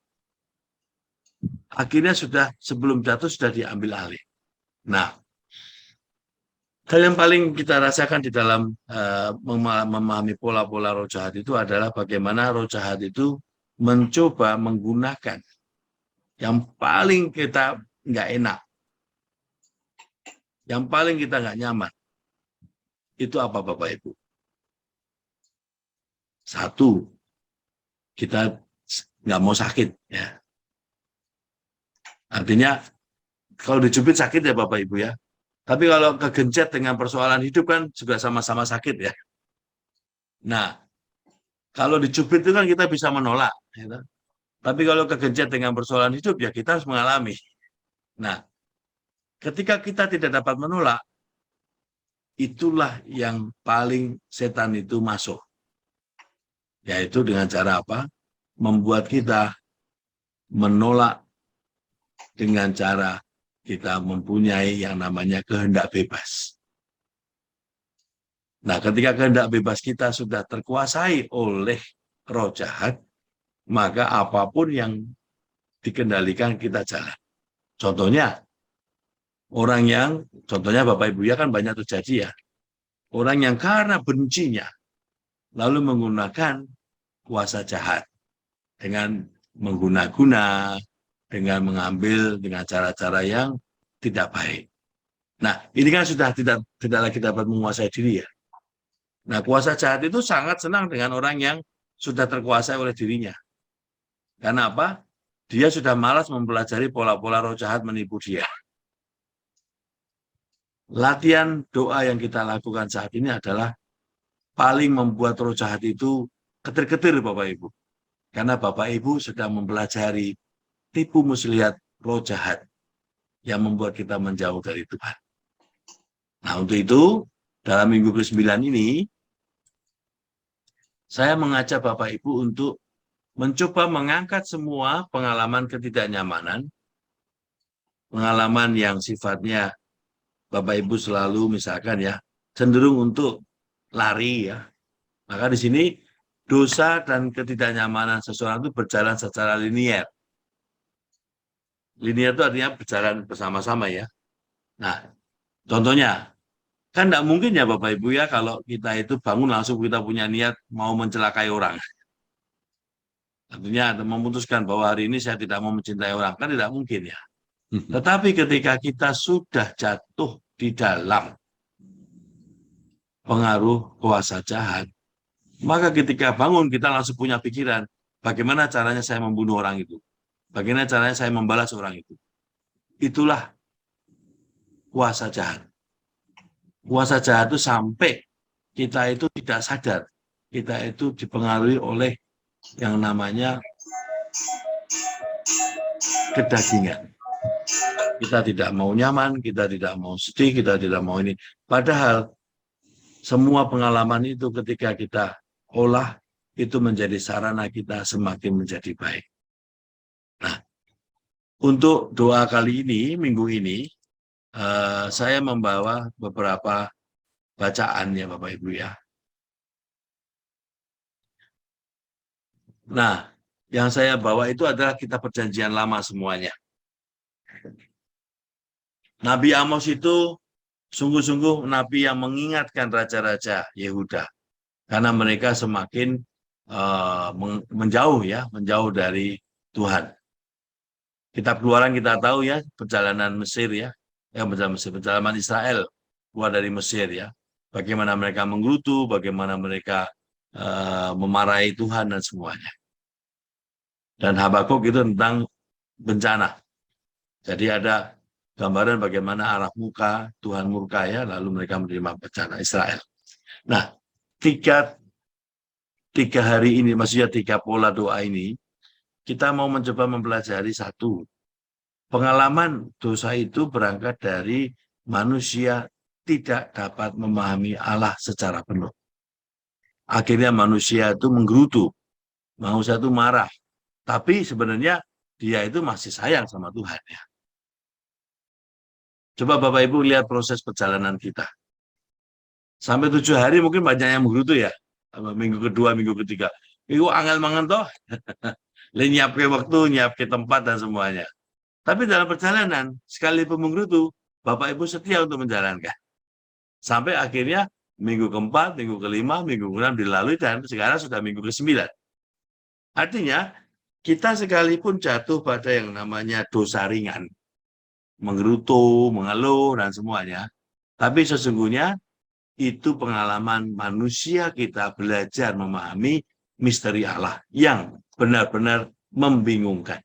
akhirnya sudah sebelum jatuh sudah diambil alih. Nah, hal yang paling kita rasakan di dalam memahami pola-pola roh jahat itu adalah bagaimana roh jahat itu mencoba menggunakan yang paling kita nggak enak, yang paling kita nggak nyaman. Itu apa Bapak Ibu? Satu, kita nggak mau sakit. Ya. Artinya, kalau dicubit sakit ya Bapak Ibu ya. Tapi kalau kegencet dengan persoalan hidup kan juga sama-sama sakit ya. Nah, kalau dicubit itu kan kita bisa menolak. Ya. Tapi kalau kegencet dengan persoalan hidup ya kita harus mengalami. Nah, ketika kita tidak dapat menolak, itulah yang paling setan itu masuk. Yaitu dengan cara apa? Membuat kita menolak dengan cara kita mempunyai yang namanya kehendak bebas. Nah, ketika kehendak bebas kita sudah terkuasai oleh roh jahat, maka apapun yang dikendalikan kita jalan. Contohnya, contohnya Bapak Ibu ya kan banyak terjadi ya. Orang yang karena bencinya, lalu menggunakan kuasa jahat dengan mengguna-guna, dengan mengambil dengan cara-cara yang tidak baik. Nah, ini kan sudah tidak lagi dapat menguasai diri ya. Nah, kuasa jahat itu sangat senang dengan orang yang sudah terkuasai oleh dirinya. Karena apa? Dia sudah malas mempelajari pola-pola roh jahat menipu dia. Latihan doa yang kita lakukan saat ini adalah paling membuat roh jahat itu ketir-ketir Bapak Ibu. Karena Bapak Ibu sedang mempelajari tipu muslihat roh jahat yang membuat kita menjauh dari Tuhan. Nah, untuk itu, dalam minggu ke-9 ini, saya mengajak Bapak Ibu untuk mencoba mengangkat semua pengalaman ketidaknyamanan, pengalaman yang sifatnya Bapak Ibu selalu misalkan ya, cenderung untuk lari ya. Maka di sini dosa dan ketidaknyamanan seseorang itu berjalan secara linier. Linier itu artinya berjalan bersama-sama ya. Nah, contohnya, kan tidak mungkin ya Bapak Ibu ya kalau kita itu bangun langsung kita punya niat mau mencelakai orang. Artinya memutuskan bahwa hari ini saya tidak mau mencintai orang, kan tidak mungkin ya. Tetapi ketika kita sudah jatuh di dalam pengaruh kuasa jahat, maka ketika bangun kita langsung punya pikiran, bagaimana caranya saya membunuh orang itu? Bagaimana caranya saya membalas orang itu? Itulah kuasa jahat. Kuasa jahat itu sampai kita itu tidak sadar, kita itu dipengaruhi oleh yang namanya kedagingan. Kita tidak mau nyaman, kita tidak mau sedih, kita tidak mau ini. Padahal semua pengalaman itu ketika kita olah, itu menjadi sarana kita semakin menjadi baik. Nah, untuk doa kali ini, minggu ini, saya membawa beberapa bacaan ya Bapak Ibu ya. Nah, yang saya bawa itu adalah kitab perjanjian lama semuanya. Nabi Amos itu sungguh-sungguh nabi yang mengingatkan raja-raja Yehuda. Karena mereka semakin menjauh ya, menjauh dari Tuhan. Kitab Keluaran kita tahu ya, perjalanan Mesir ya, perjalanan Israel keluar dari Mesir ya. Bagaimana mereka menggerutu, bagaimana mereka memarahi Tuhan dan semuanya. Dan Habakuk itu tentang bencana. Jadi ada gambaran bagaimana arah muka Tuhan murka ya, lalu mereka menerima bencana Israel. Nah, tiga hari ini, maksudnya 3 pola doa ini, kita mau mencoba mempelajari satu. Pengalaman dosa itu berangkat dari manusia tidak dapat memahami Allah secara penuh. Akhirnya manusia itu menggerutu, manusia itu marah. Tapi sebenarnya dia itu masih sayang sama Tuhan ya. Coba Bapak Ibu lihat proses perjalanan kita. Sampai 7 hari mungkin banyak yang menggerutu ya. Minggu kedua, minggu ketiga. Itu angel mangan toh. Nyiapke waktu, nyiapke tempat dan semuanya. Tapi dalam perjalanan, sekalipun menggerutu, Bapak Ibu setia untuk menjalankan. Sampai akhirnya minggu keempat, minggu kelima, minggu keenam dilalui dan sekarang sudah minggu ke-9. Artinya, kita sekalipun jatuh pada yang namanya dosa ringan, menggerutu, mengeluh, dan semuanya. Tapi sesungguhnya itu pengalaman manusia kita belajar memahami misteri Allah yang benar-benar membingungkan.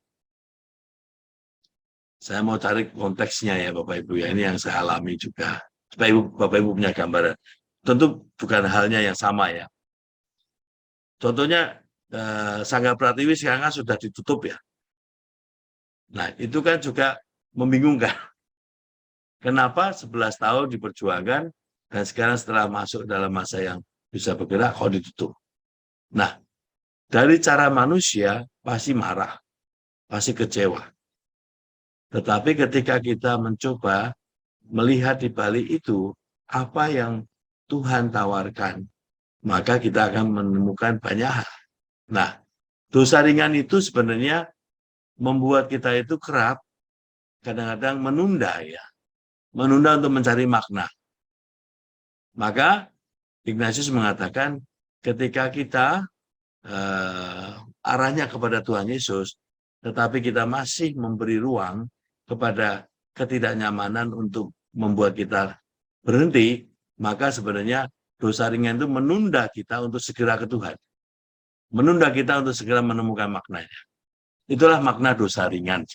Saya mau cari konteksnya ya Bapak Ibu ya, ini yang saya alami juga. Supaya Bapak Ibu punya gambaran. Tentu bukan halnya yang sama ya. Contohnya, Sangga Pratiwi sekarang kan sudah ditutup ya. Nah, itu kan juga membingungkan. Kenapa 11 tahun diperjuangkan dan sekarang setelah masuk dalam masa yang bisa bergerak, kok ditutup? Nah, dari cara manusia pasti marah, pasti kecewa. Tetapi ketika kita mencoba melihat di balik itu, apa yang Tuhan tawarkan, maka kita akan menemukan banyak hal. Nah, dosa ringan itu sebenarnya membuat kita itu kerap kadang-kadang menunda ya. Menunda untuk mencari makna. Maka Ignatius mengatakan ketika kita arahnya kepada Tuhan Yesus, tetapi kita masih memberi ruang kepada ketidaknyamanan untuk membuat kita berhenti, maka sebenarnya dosa ringan itu menunda kita untuk segera ke Tuhan. Menunda kita untuk segera menemukan maknanya. Itulah makna dosa ringan.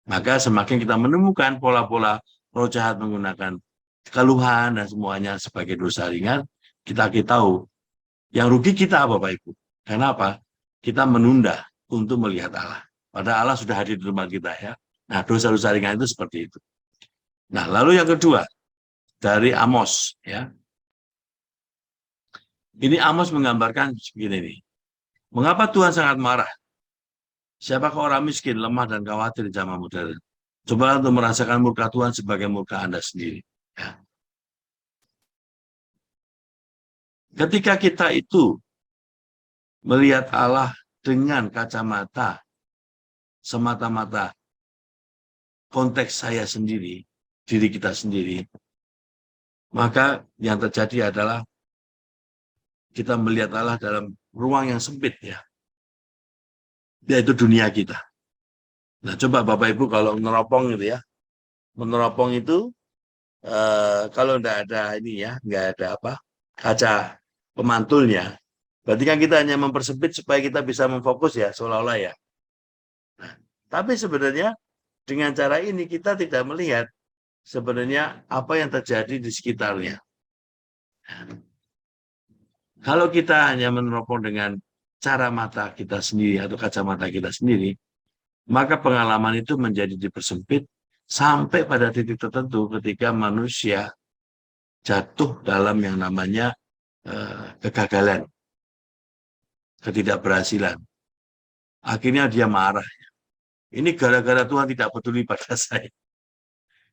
Maka semakin kita menemukan pola-pola roh jahat menggunakan keluhan dan semuanya sebagai dosa ringan, kita tahu, yang rugi kita Bapak Ibu. Karena apa? Kita menunda untuk melihat Allah. Padahal Allah sudah hadir di rumah kita ya. Nah, dosa-dosa ringan itu seperti itu. Nah, lalu yang kedua dari Amos ya. Ini Amos menggambarkan begini nih. Mengapa Tuhan sangat marah? Siapakah orang miskin, lemah dan khawatir di zaman modern? Coba untuk merasakan murka Tuhan sebagai murka Anda sendiri. Ya. Ketika kita itu melihat Allah dengan kacamata semata-mata konteks saya sendiri, diri kita sendiri, maka yang terjadi adalah kita melihat Allah dalam ruang yang sempit ya, yaitu dunia kita. Nah, coba Bapak Ibu kalau meneropong gitu ya, meneropong itu kalau enggak ada ini ya, enggak ada apa kaca pemantulnya, berarti kan kita hanya mempersempit supaya kita bisa memfokus ya, seolah-olah ya. Nah, tapi sebenarnya dengan cara ini kita tidak melihat sebenarnya apa yang terjadi di sekitarnya. Kalau kita hanya meneropong dengan cara mata kita sendiri atau kacamata kita sendiri, maka pengalaman itu menjadi dipersempit sampai pada titik tertentu ketika manusia jatuh dalam yang namanya kegagalan, ketidakberhasilan. Akhirnya dia marah. Ini gara-gara Tuhan tidak peduli pada saya.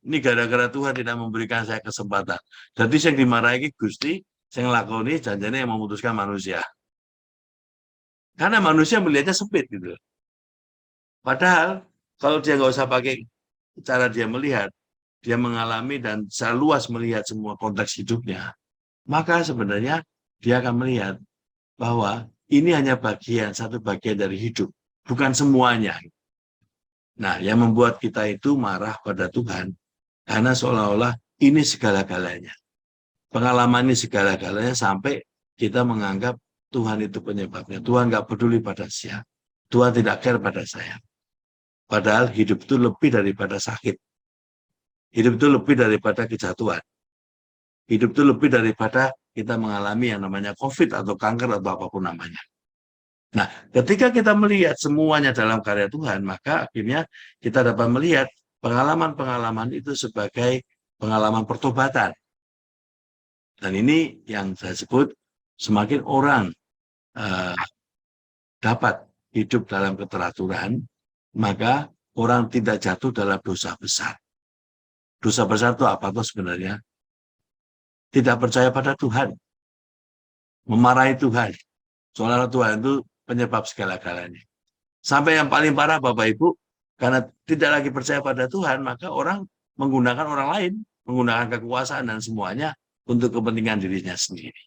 Ini gara-gara Tuhan tidak memberikan saya kesempatan. Jadi yang dimarahi Gusti, yang lakoni janjane yang memutuskan manusia. Karena manusia melihatnya sempit gitu. Padahal kalau dia nggak usah pakai cara dia melihat, dia mengalami dan secara luas melihat semua konteks hidupnya, maka sebenarnya dia akan melihat bahwa ini hanya satu bagian dari hidup, bukan semuanya. Nah, yang membuat kita itu marah pada Tuhan, karena seolah-olah ini segala-galanya. Pengalaman ini segala-galanya sampai kita menganggap Tuhan itu penyebabnya. Tuhan nggak peduli pada saya. Tuhan tidak care pada saya. Padahal hidup itu lebih daripada sakit. Hidup itu lebih daripada kejatuhan. Hidup itu lebih daripada kita mengalami yang namanya COVID atau kanker atau apapun namanya. Nah, ketika kita melihat semuanya dalam karya Tuhan, maka akhirnya kita dapat melihat pengalaman-pengalaman itu sebagai pengalaman pertobatan. Dan ini yang saya sebut semakin orang dapat hidup dalam keteraturan, maka orang tidak jatuh dalam dosa besar. Dosa besar itu apa tuh sebenarnya? Tidak percaya pada Tuhan, memarahi Tuhan. Soalnya Tuhan itu penyebab segala-galanya. Sampai yang paling parah Bapak Ibu, karena tidak lagi percaya pada Tuhan, maka orang menggunakan orang lain, menggunakan kekuasaan dan semuanya untuk kepentingan dirinya sendiri.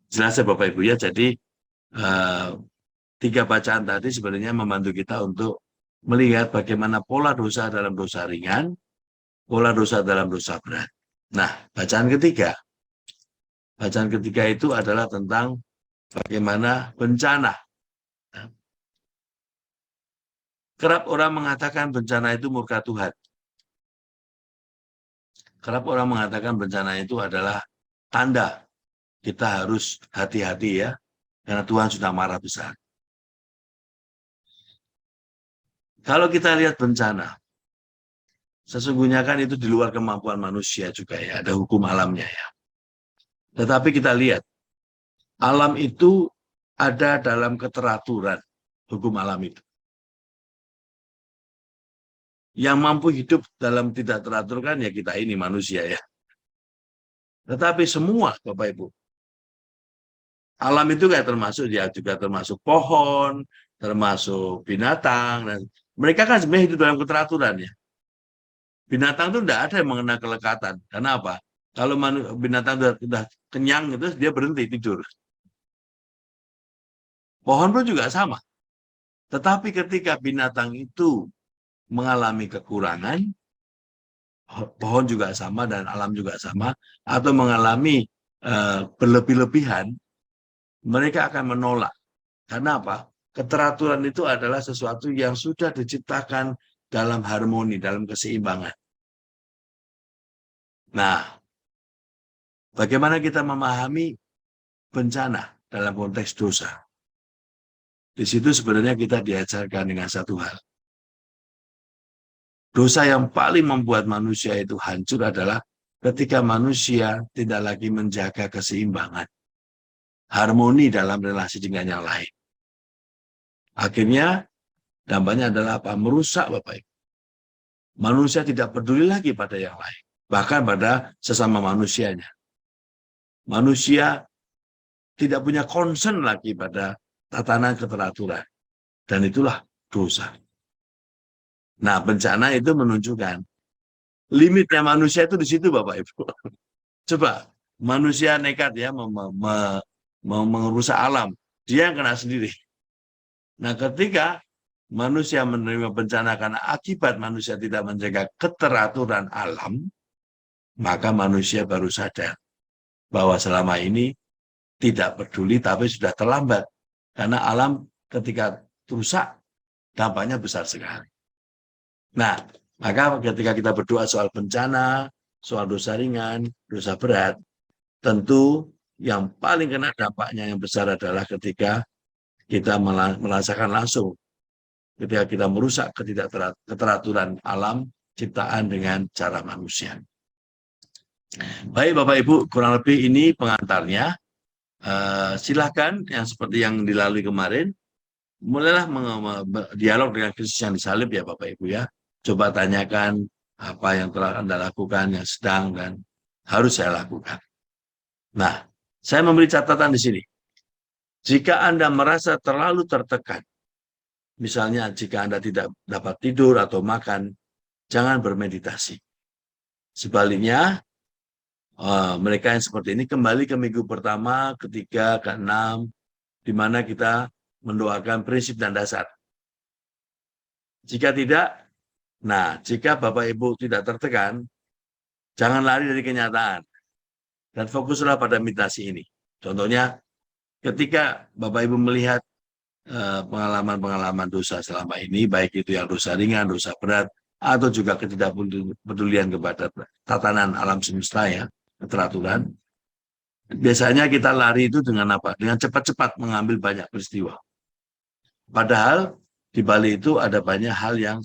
Jelas ya Bapak Ibu ya, jadi 3 bacaan tadi sebenarnya membantu kita untuk melihat bagaimana pola dosa dalam dosa ringan, pola dosa dalam dosa berat. Nah, bacaan ketiga itu adalah tentang bagaimana bencana. Kerap orang mengatakan bencana itu murka Tuhan. Kerap orang mengatakan bencana itu adalah tanda kita harus hati-hati ya, karena Tuhan sudah marah besar. Kalau kita lihat bencana, sesungguhnya kan itu di luar kemampuan manusia juga ya, ada hukum alamnya ya. Tetapi kita lihat, alam itu ada dalam keteraturan, hukum alam itu. Yang mampu hidup dalam tidak teratur kan ya kita ini manusia ya. Tetapi semua Bapak Ibu, alam itu kayak termasuk dia juga termasuk pohon, termasuk binatang, dan mereka kan sebenarnya hidup dalam keteraturan ya. Binatang itu tidak ada yang mengenal kelekatan. Karena apa? Kalau binatang sudah kenyang itu dia berhenti tidur. Pohon pun juga sama. Tetapi ketika binatang itu mengalami kekurangan, pohon juga sama dan alam juga sama, atau mengalami berlebih-lebihan, mereka akan menolak. Karena apa? Keteraturan itu adalah sesuatu yang sudah diciptakan dalam harmoni, dalam keseimbangan. Nah, bagaimana kita memahami bencana dalam konteks dosa. Di situ sebenarnya kita diajarkan dengan satu hal. Dosa yang paling membuat manusia itu hancur adalah ketika manusia tidak lagi menjaga keseimbangan, harmoni dalam relasi dengan yang lain. Akhirnya dampaknya adalah apa? Merusak, Bapak Ibu. Manusia tidak peduli lagi pada yang lain, bahkan pada sesama manusianya. Manusia tidak punya concern lagi pada tatanan keteraturan. Dan itulah dosa. Nah, bencana itu menunjukkan limitnya manusia itu di situ, Bapak Ibu. Coba, manusia nekat ya merusak alam. Dia yang kena sendiri. Nah, ketika manusia menerima bencana karena akibat manusia tidak menjaga keteraturan alam, maka manusia baru sadar bahwa selama ini tidak peduli, tapi sudah terlambat. Karena alam ketika rusak, dampaknya besar sekali. Nah, maka ketika kita berdoa soal bencana, soal dosa ringan, dosa berat, tentu yang paling kena dampaknya yang besar adalah ketika kita merasakan langsung, ketika kita merusak keteraturan alam ciptaan dengan cara manusia. Baik Bapak Ibu, kurang lebih ini pengantarnya. Silahkan yang seperti yang dilalui kemarin, mulailah dialog dengan Kristus yang disalib ya Bapak Ibu ya. Coba tanyakan apa yang telah Anda lakukan, yang sedang dan harus saya lakukan. Nah, saya memberi catatan di sini. Jika Anda merasa terlalu tertekan, misalnya jika Anda tidak dapat tidur atau makan, jangan bermeditasi. Sebaliknya, mereka yang seperti ini kembali ke minggu pertama, ketiga, keenam, di mana kita mendoakan prinsip dan dasar. Jika tidak, nah, jika Bapak Ibu tidak tertekan, jangan lari dari kenyataan dan fokuslah pada meditasi ini. Contohnya, ketika Bapak Ibu melihat pengalaman-pengalaman dosa selama ini, baik itu yang dosa ringan, dosa berat, atau juga ketidakpedulian kepada tatanan alam semesta ya, keteraturan. Biasanya kita lari itu dengan apa? Dengan cepat-cepat mengambil banyak peristiwa. Padahal di balik itu ada banyak hal yang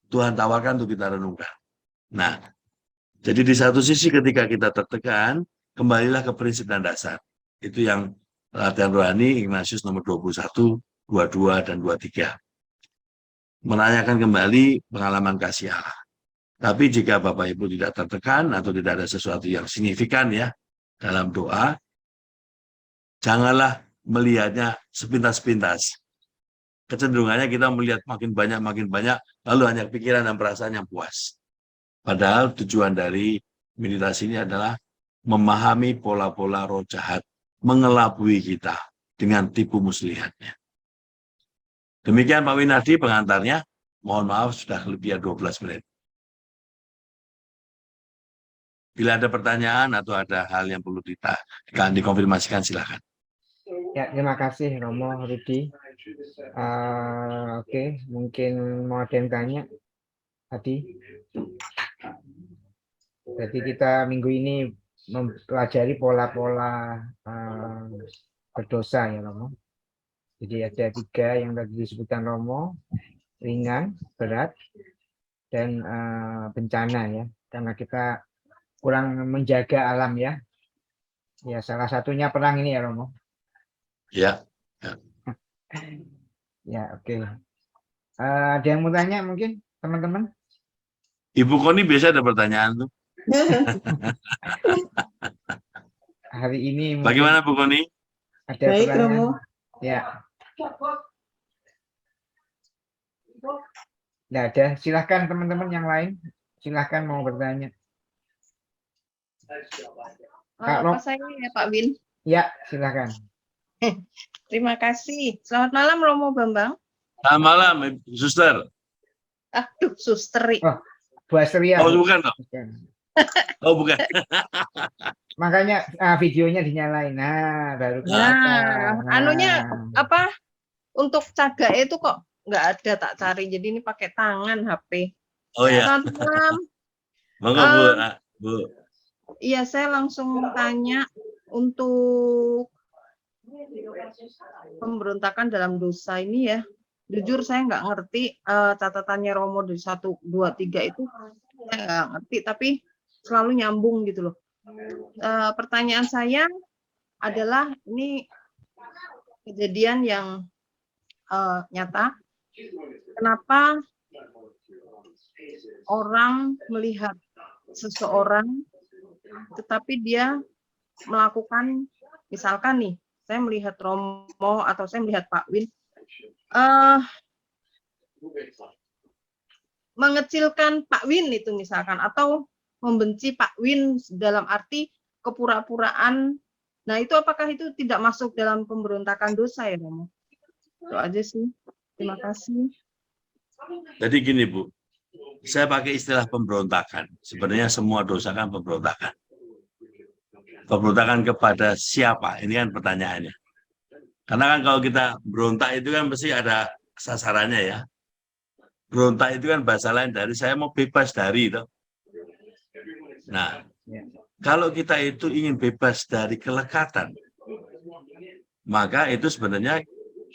Tuhan tawarkan untuk kita renungkan. Nah, jadi di satu sisi ketika kita tertekan, kembalilah ke prinsip dan dasar. Itu yang latihan rohani Ignatius nomor 21, 22, dan 23. Menanyakan kembali pengalaman kasih Allah. Tapi jika Bapak Ibu tidak tertekan atau tidak ada sesuatu yang signifikan ya dalam doa, janganlah melihatnya sepintas-pintas. Kecenderungannya kita melihat makin banyak, lalu hanya pikiran dan perasaan yang puas. Padahal tujuan dari meditasi ini adalah memahami pola-pola roh jahat, mengelabui kita dengan tipu muslihatnya. Demikian Pak Winardi pengantarnya. Mohon maaf sudah lebih 12 menit. Bila ada pertanyaan atau ada hal yang perlu dikonfirmasikan, silakan. Ya, terima kasih Romo Rudi. Oke, mungkin mau ada yang tanya tadi. Jadi kita minggu ini mempelajari pola-pola berdosa ya Romo. Jadi ada 3 yang tadi disebutkan Romo, ringan, berat, dan bencana ya. Karena kita kurang menjaga alam ya. Ya salah satunya perang ini ya Romo. Ya. Ya oke. Ada yang mau tanya mungkin teman-teman? Ibu Koni biasa ada pertanyaan tuh. Hari ini bagaimana Bu Koni? Ada Baik pertanyaan? Romo. Ya. Nggak ada. Silahkan teman-teman yang lain. Silahkan mau bertanya. Apa saya ya Pak Win? Ya, silahkan. Terima kasih. Selamat malam Romo Bambang. Selamat malam, Suster. Aduh, Susteri. Oh, Bu Astria. Oh, bukan toh? Oh, bukan. Makanya videonya dinyalain. Nah, baru Nah, anunya apa? Untuk caga itu kok nggak ada, tak cari. Jadi ini pakai tangan HP. Oh ya. Selamat malam. Monggo Bu. Iya, saya langsung tanya untuk pemberontakan dalam dosa ini ya. Jujur saya nggak ngerti catatannya Romo dari 1, 2, 3 itu saya nggak ngerti, tapi selalu nyambung gitu loh. Pertanyaan saya adalah ini kejadian yang nyata. Kenapa orang melihat seseorang tetapi dia melakukan, misalkan nih, saya melihat Romo atau saya melihat Pak Win, mengecilkan Pak Win itu misalkan, atau membenci Pak Win dalam arti kepura-puraan. Nah, itu apakah itu tidak masuk dalam pemberontakan dosa ya, Romo? Itu aja sih. Terima kasih. Jadi gini Bu, saya pakai istilah pemberontakan. Sebenarnya semua dosa kan pemberontakan. Pemberontakan kepada siapa? Ini kan pertanyaannya. Karena kan kalau kita berontak itu kan pasti ada sasarannya ya. Berontak itu kan bahasa lain dari saya mau bebas dari itu. Nah, kalau kita itu ingin bebas dari kelekatan, maka itu sebenarnya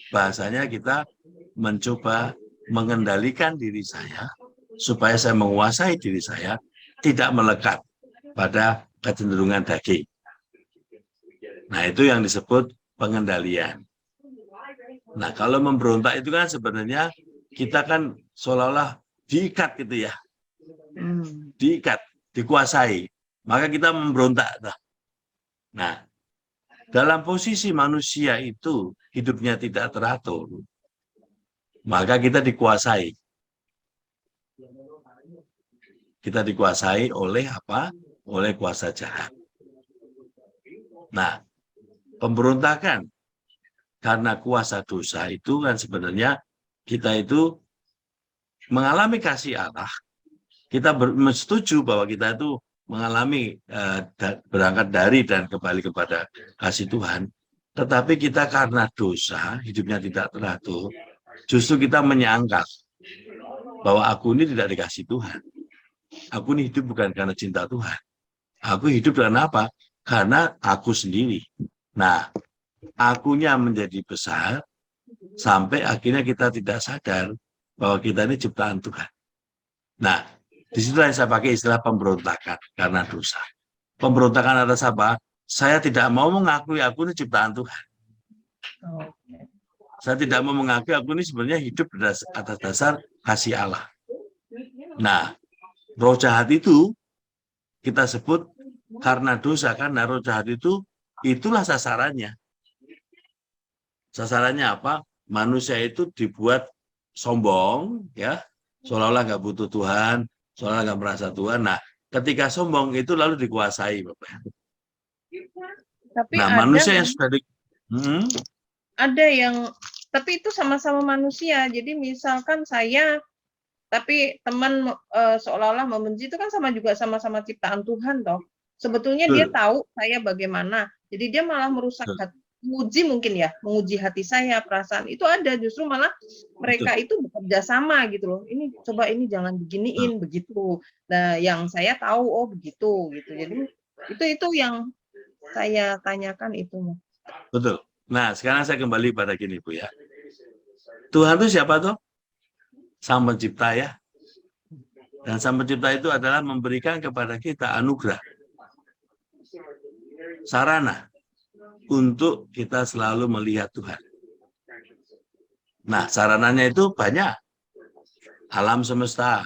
bahasanya kita mencoba mengendalikan diri saya supaya saya menguasai diri saya, tidak melekat pada kecenderungan daging. Nah, itu yang disebut pengendalian. Nah, kalau memberontak itu kan sebenarnya kita kan seolah-olah diikat gitu ya. Diikat, dikuasai. Maka kita memberontak. Nah, dalam posisi manusia itu hidupnya tidak teratur, maka kita dikuasai. Kita dikuasai oleh apa? Oleh kuasa jahat. Nah, pemberontakan karena kuasa dosa itu kan sebenarnya kita itu mengalami kasih Allah. Kita setuju bahwa kita itu mengalami berangkat dari dan kembali kepada kasih Tuhan. Tetapi kita karena dosa, hidupnya tidak teratur, justru kita menyangkal bahwa aku ini tidak dikasih Tuhan. Aku ini hidup bukan karena cinta Tuhan. Aku hidup karena apa? Karena aku sendiri. Nah, akunya menjadi besar sampai akhirnya kita tidak sadar bahwa kita ini ciptaan Tuhan. Nah, disitulah yang saya pakai istilah pemberontakan karena dosa. Pemberontakan atas apa? Saya tidak mau mengakui aku ini ciptaan Tuhan. Saya tidak mau mengakui aku ini sebenarnya hidup atas dasar kasih Allah. Nah, roh jahat itu kita sebut karena dosa, karena roh jahat itu itulah sasarannya. Sasarannya apa? Manusia itu dibuat sombong, ya, seolah-olah nggak butuh Tuhan, seolah-olah nggak merasa Tuhan. Nah, ketika sombong itu lalu dikuasai, Bapak. Tapi nah, ada, manusia yang sudah ada yang, tapi itu sama-sama manusia. Jadi misalkan saya, tapi teman seolah-olah membenci itu kan sama-sama ciptaan Tuhan toh. Sebetulnya dia tahu saya bagaimana. Jadi dia malah merusak hati, menguji hati saya, perasaan. Itu ada, justru malah mereka itu bekerja sama gitu loh. Ini coba ini jangan beginiin begitu. Nah, yang saya tahu oh begitu gitu. Jadi itu yang saya tanyakan itu. Betul. Nah, sekarang saya kembali pada gini, Bu ya. Tuhan itu siapa tuh? Sang Pencipta ya. Dan Sang Pencipta itu adalah memberikan kepada kita anugerah. Sarana untuk kita selalu melihat Tuhan. Nah, sarananya itu banyak. Alam semesta.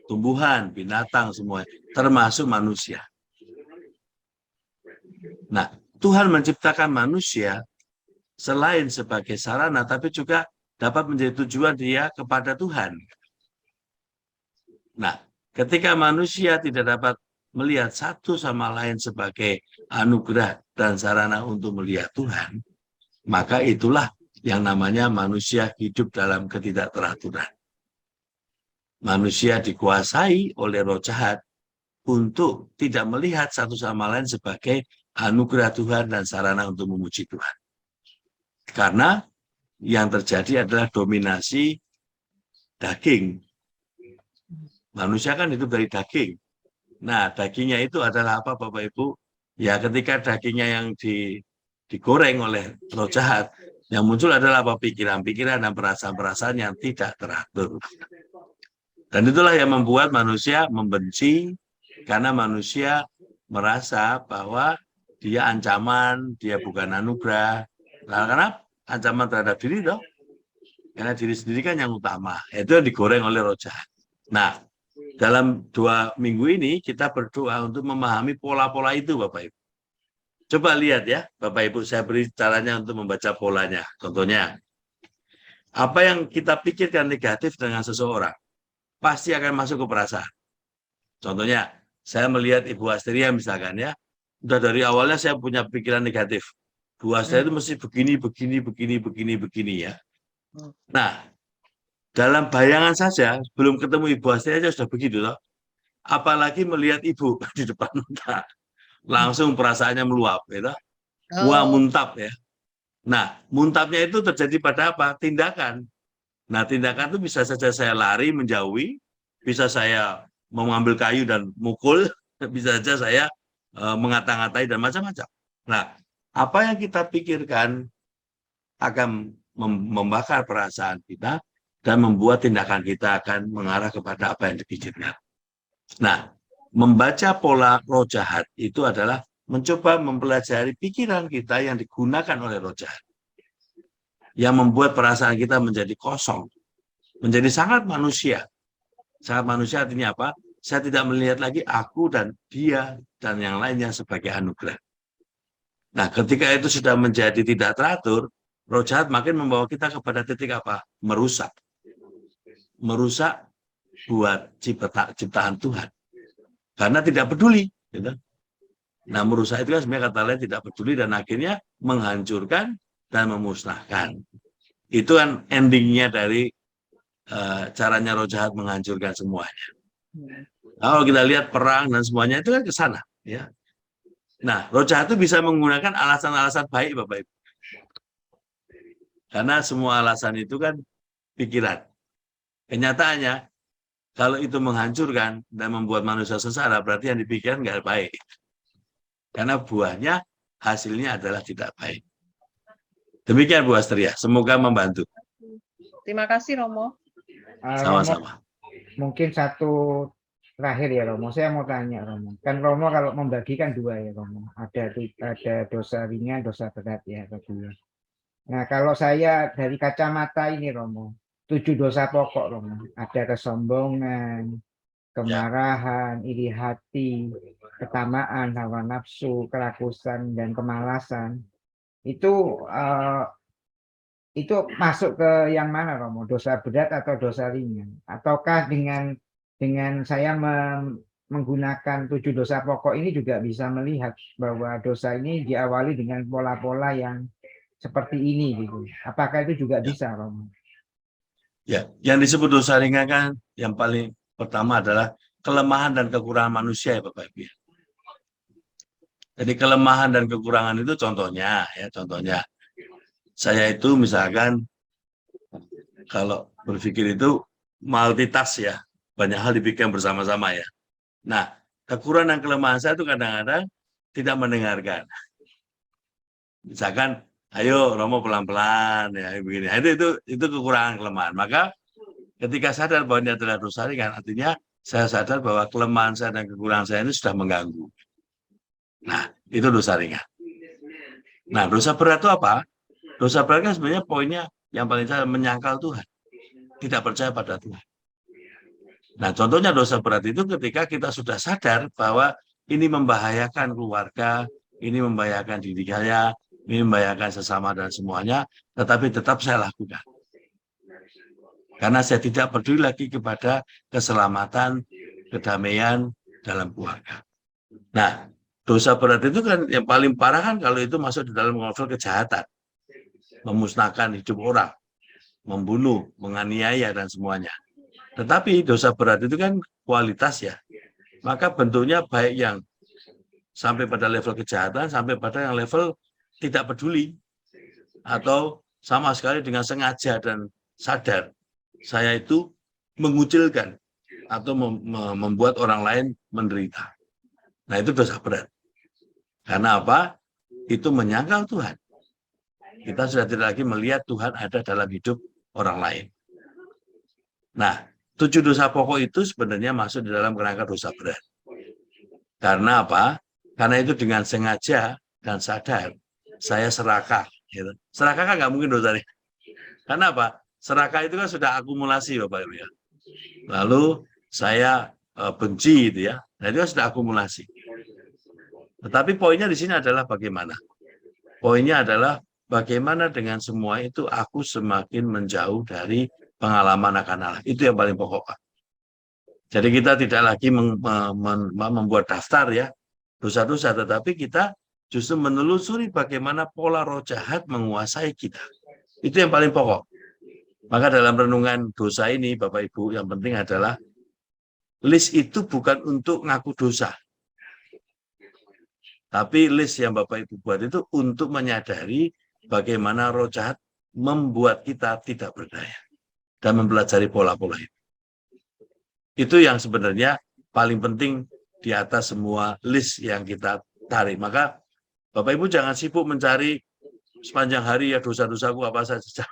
Tumbuhan, binatang semua, termasuk manusia. Nah, Tuhan menciptakan manusia selain sebagai sarana, tapi juga dapat menjadi tujuan dia kepada Tuhan. Nah, ketika manusia tidak dapat melihat satu sama lain sebagai anugerah dan sarana untuk melihat Tuhan, maka itulah yang namanya manusia hidup dalam ketidakteraturan. Manusia dikuasai oleh roh jahat untuk tidak melihat satu sama lain sebagai anugerah Tuhan dan sarana untuk memuji Tuhan. Karena yang terjadi adalah dominasi daging. Manusia kan hidup dari daging. Nah, dagingnya itu adalah apa, Bapak Ibu? Ya, ketika dagingnya yang digoreng oleh roh jahat, yang muncul adalah apa? Pikiran-pikiran dan perasaan-perasaan yang tidak teratur. Dan itulah yang membuat manusia membenci, karena manusia merasa bahwa dia ancaman, dia bukan anugerah. Nah, karena ancaman terhadap diri dong. Karena diri sendiri kan yang utama. Itu yang digoreng oleh roh jahat. Nah, dalam 2 minggu ini kita berdoa untuk memahami pola-pola itu, Bapak Ibu. Coba lihat ya, Bapak Ibu, saya beri caranya untuk membaca polanya. Contohnya, apa yang kita pikirkan negatif dengan seseorang, pasti akan masuk ke perasaan. Contohnya, saya melihat Ibu Asteria misalkan ya, udah dari awalnya saya punya pikiran negatif. Bu Asteria itu mesti begini ya. Nah, dalam bayangan saja, belum ketemu Ibu Asteria sudah begitu loh. Apalagi melihat Ibu di depan mata. Langsung perasaannya meluap, gitu. Wah, muntap ya. Nah, muntapnya itu terjadi pada apa? Tindakan. Nah, tindakan itu bisa saja saya lari, menjauhi, bisa saya mengambil kayu dan mukul, bisa saja saya mengata-ngatai dan macam-macam. Nah, apa yang kita pikirkan akan membakar perasaan kita dan membuat tindakan kita akan mengarah kepada apa yang dipikirkan. Nah, membaca pola roh jahat itu adalah mencoba mempelajari pikiran kita yang digunakan oleh roh jahat. Yang membuat perasaan kita menjadi kosong. Menjadi sangat manusia. Sangat manusia artinya apa? Saya tidak melihat lagi aku dan dia dan yang lainnya sebagai anugerah. Nah, ketika itu sudah menjadi tidak teratur, roh jahat makin membawa kita kepada titik apa? Merusak. Merusak buat ciptaan Tuhan. Karena tidak peduli. Gitu. Nah, merusak itu kan sebenarnya kata lain tidak peduli dan akhirnya menghancurkan dan memusnahkan. Itu kan endingnya dari caranya roh jahat menghancurkan semuanya. Kalau kita lihat perang dan semuanya itu kan ke sana. Ya. Nah, roh jahat itu bisa menggunakan alasan-alasan baik, Bapak Ibu. Karena semua alasan itu kan pikiran. Kenyataannya, kalau itu menghancurkan dan membuat manusia sengsara, berarti yang dipikirkan nggak baik. Karena buahnya, hasilnya adalah tidak baik. Demikian Bu Asteria, semoga membantu. Terima kasih Romo. Sama-sama. Mungkin satu terakhir ya Romo, saya mau tanya Romo. Kan Romo kalau membagikan 2 ya Romo. Ada dosa ringan, dosa berat ya tadi. Nah, kalau saya dari kacamata ini Romo, 7 dosa pokok Romo. Ada kesombongan, kemarahan, iri hati, ketamaan, hawa nafsu, kerakusan, dan kemalasan. Itu masuk ke yang mana Romo? Dosa berat atau dosa ringan? Ataukah dengan saya menggunakan 7 dosa pokok ini juga bisa melihat bahwa dosa ini diawali dengan pola-pola yang seperti ini gitu. Apakah itu juga bisa Romo? Ya, yang disebut dosa ringan kan yang paling pertama adalah kelemahan dan kekurangan manusia ya Bapak Ibu. Jadi kelemahan dan kekurangan itu contohnya saya itu misalkan kalau berpikir itu multitask ya, banyak hal dipikirkan bersama-sama ya. Nah, kekurangan dan kelemahan saya itu kadang-kadang tidak mendengarkan. Misalkan, ayo Romo pelan-pelan ya begini. Itu kekurangan kelemahan. Maka ketika sadar bahwa ini adalah dosa ringan, artinya saya sadar bahwa kelemahan saya dan kekurangan saya ini sudah mengganggu. Nah, itu dosa ringan. Nah, dosa berat itu apa? Dosa berat kan sebenarnya poinnya yang paling saya menyangkal Tuhan. Tidak percaya pada Tuhan. Nah, contohnya dosa berat itu ketika kita sudah sadar bahwa ini membahayakan keluarga, ini membahayakan diri saya, ini membahayakan sesama dan semuanya, tetapi tetap saya lakukan. Karena saya tidak peduli lagi kepada keselamatan, kedamaian dalam keluarga. Nah, dosa berat itu kan yang paling parah kan kalau itu masuk di dalam level kejahatan. Memusnahkan hidup orang, membunuh, menganiaya, dan semuanya. Tetapi dosa berat itu kan kualitas ya. Maka bentuknya baik yang sampai pada level kejahatan, sampai pada yang level tidak peduli. Atau sama sekali dengan sengaja dan sadar. Saya itu mengucilkan atau membuat orang lain menderita. Nah, itu dosa berat. Karena apa? Itu menyangkal Tuhan. Kita sudah tidak lagi melihat Tuhan ada dalam hidup orang lain. Nah, 7 dosa pokok itu sebenarnya masuk di dalam kerangka dosa berat. Karena apa? Karena itu dengan sengaja dan sadar saya serakah. Gitu. Serakah kan nggak mungkin dosa nih. Karena apa? Serakah itu kan sudah akumulasi, Bapak Ibu ya. Lalu saya benci, gitu ya. Nah, itu kan sudah akumulasi. Tetapi poinnya di sini adalah bagaimana? Poinnya adalah bagaimana dengan semua itu aku semakin menjauh dari pengalaman akan Allah. Itu yang paling pokok, Pak. Jadi kita tidak lagi membuat daftar ya dosa-dosa, tetapi kita justru menelusuri bagaimana pola roh jahat menguasai kita. Itu yang paling pokok. Maka dalam renungan dosa ini, Bapak Ibu, yang penting adalah list itu bukan untuk ngaku dosa. Tapi list yang Bapak Ibu buat itu untuk menyadari bagaimana roh jahat membuat kita tidak berdaya. Dan mempelajari pola-pola itu. Itu yang sebenarnya paling penting di atas semua list yang kita tarik. Maka Bapak Ibu jangan sibuk mencari sepanjang hari ya dosa-dosaku apa saja.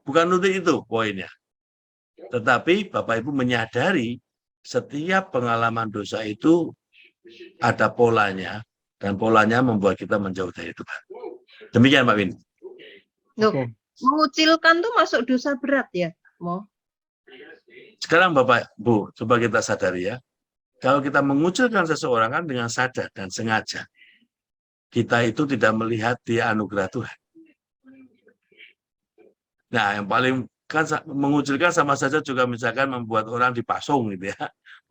Bukan untuk itu poinnya. Tetapi Bapak Ibu menyadari setiap pengalaman dosa itu ada polanya. Dan polanya membuat kita menjauh dari Tuhan. Demikian Pak Win. Oke. Mengucilkan tuh masuk dosa berat ya, Mo? Sekarang Bapak, Bu, coba kita sadari ya. Kalau kita mengucilkan seseorang kan dengan sadar dan sengaja. Kita itu tidak melihat dia anugerah Tuhan. Nah, yang paling kan mengucilkan sama saja juga misalkan membuat orang dipasung gitu ya.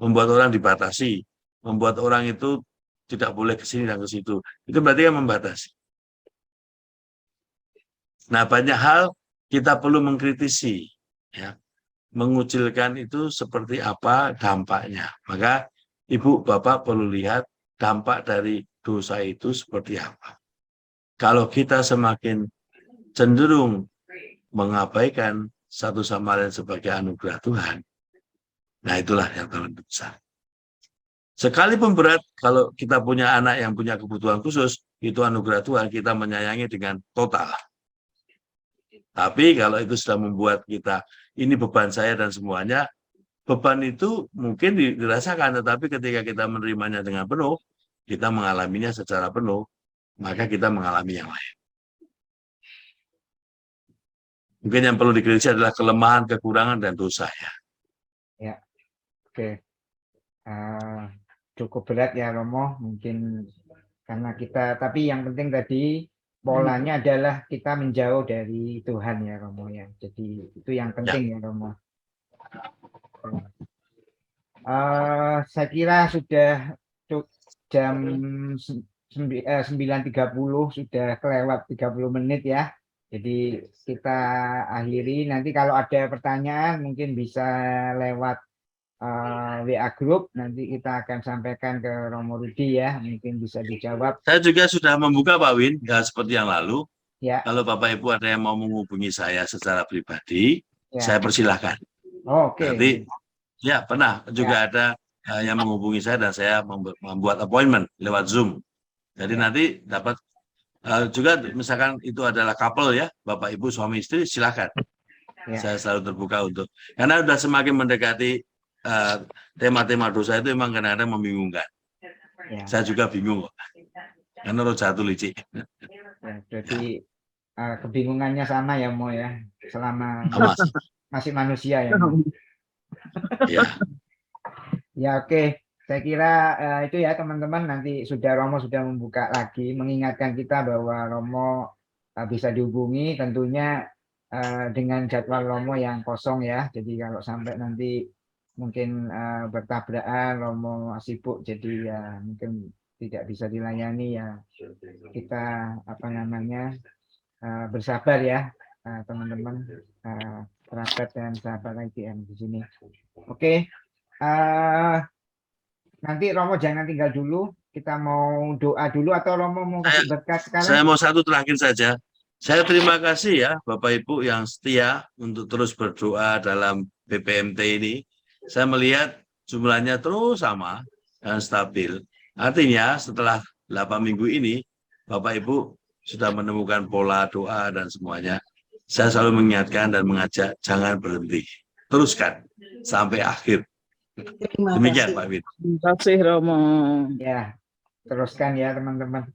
Membuat orang dibatasi. Membuat orang itu tidak boleh ke sini dan ke situ. Itu berarti kan membatasi. Nah, banyak hal kita perlu mengkritisi. Ya. Mengucilkan itu seperti apa dampaknya. Maka Ibu, Bapak perlu lihat dampak dari dosa itu seperti apa. Kalau kita semakin cenderung mengabaikan satu sama lain sebagai anugerah Tuhan, nah itulah yang terlalu besar. Sekalipun berat, kalau kita punya anak yang punya kebutuhan khusus, itu anugerah Tuhan, kita menyayangi dengan total. Tapi kalau itu sudah membuat kita, ini beban saya dan semuanya, beban itu mungkin dirasakan, tetapi ketika kita menerimanya dengan penuh, kita mengalaminya secara penuh, maka kita mengalami yang lain. Mungkin yang perlu dikritisi adalah kelemahan, kekurangan, dan dosa ya. Ya, oke. Cukup berat ya Romo, mungkin karena kita, tapi yang penting tadi polanya adalah kita menjauh dari Tuhan ya Romo ya. Jadi itu yang penting ya Romo. Saya kira sudah jam 9.30 sudah kelewat 30 menit ya. Jadi kita akhiri, nanti kalau ada pertanyaan mungkin bisa lewat WA Group, nanti kita akan sampaikan ke Romo Rudi ya, mungkin bisa dijawab. Saya juga sudah membuka Pak Win, ya, seperti yang lalu. Ya. Kalau Bapak Ibu ada yang mau menghubungi saya secara pribadi, ya, saya persilahkan. Oke. Nanti, ya pernah juga ada yang menghubungi saya dan saya membuat appointment lewat Zoom. Jadi nanti dapat juga misalkan itu adalah couple ya, Bapak Ibu suami istri, silakan. Ya. Saya selalu terbuka untuk, karena sudah semakin mendekati tema-tema dosa itu memang kadang-kadang membingungkan. Ya. Saya juga bingung kok. Karena roh jatuh licik. Ya, jadi kebingungannya sama ya Mo ya, selama masih manusia ya. Ya. Ya oke. Saya kira itu ya teman-teman, nanti Romo sudah membuka lagi, mengingatkan kita bahwa Romo bisa dihubungi tentunya dengan jadwal Romo yang kosong ya. Jadi kalau sampai nanti mungkin bertabrakan, Romo sibuk, jadi ya mungkin tidak bisa dilayani ya. Kita bersabar ya teman-teman, kerabat dan sahabat ITM di sini. Oke, nanti Romo jangan tinggal dulu. Kita mau doa dulu atau Romo mau kasih berkat sekarang? Saya mau satu terakhir saja. Saya terima kasih ya Bapak Ibu yang setia untuk terus berdoa dalam BPMT ini. Saya melihat jumlahnya terus sama dan stabil. Artinya setelah 8 minggu ini, Bapak Ibu sudah menemukan pola doa dan semuanya. Saya selalu mengingatkan dan mengajak, jangan berhenti. Teruskan sampai akhir. Demikian Pak Win. Terima kasih Romo. Ya, teruskan ya teman-teman.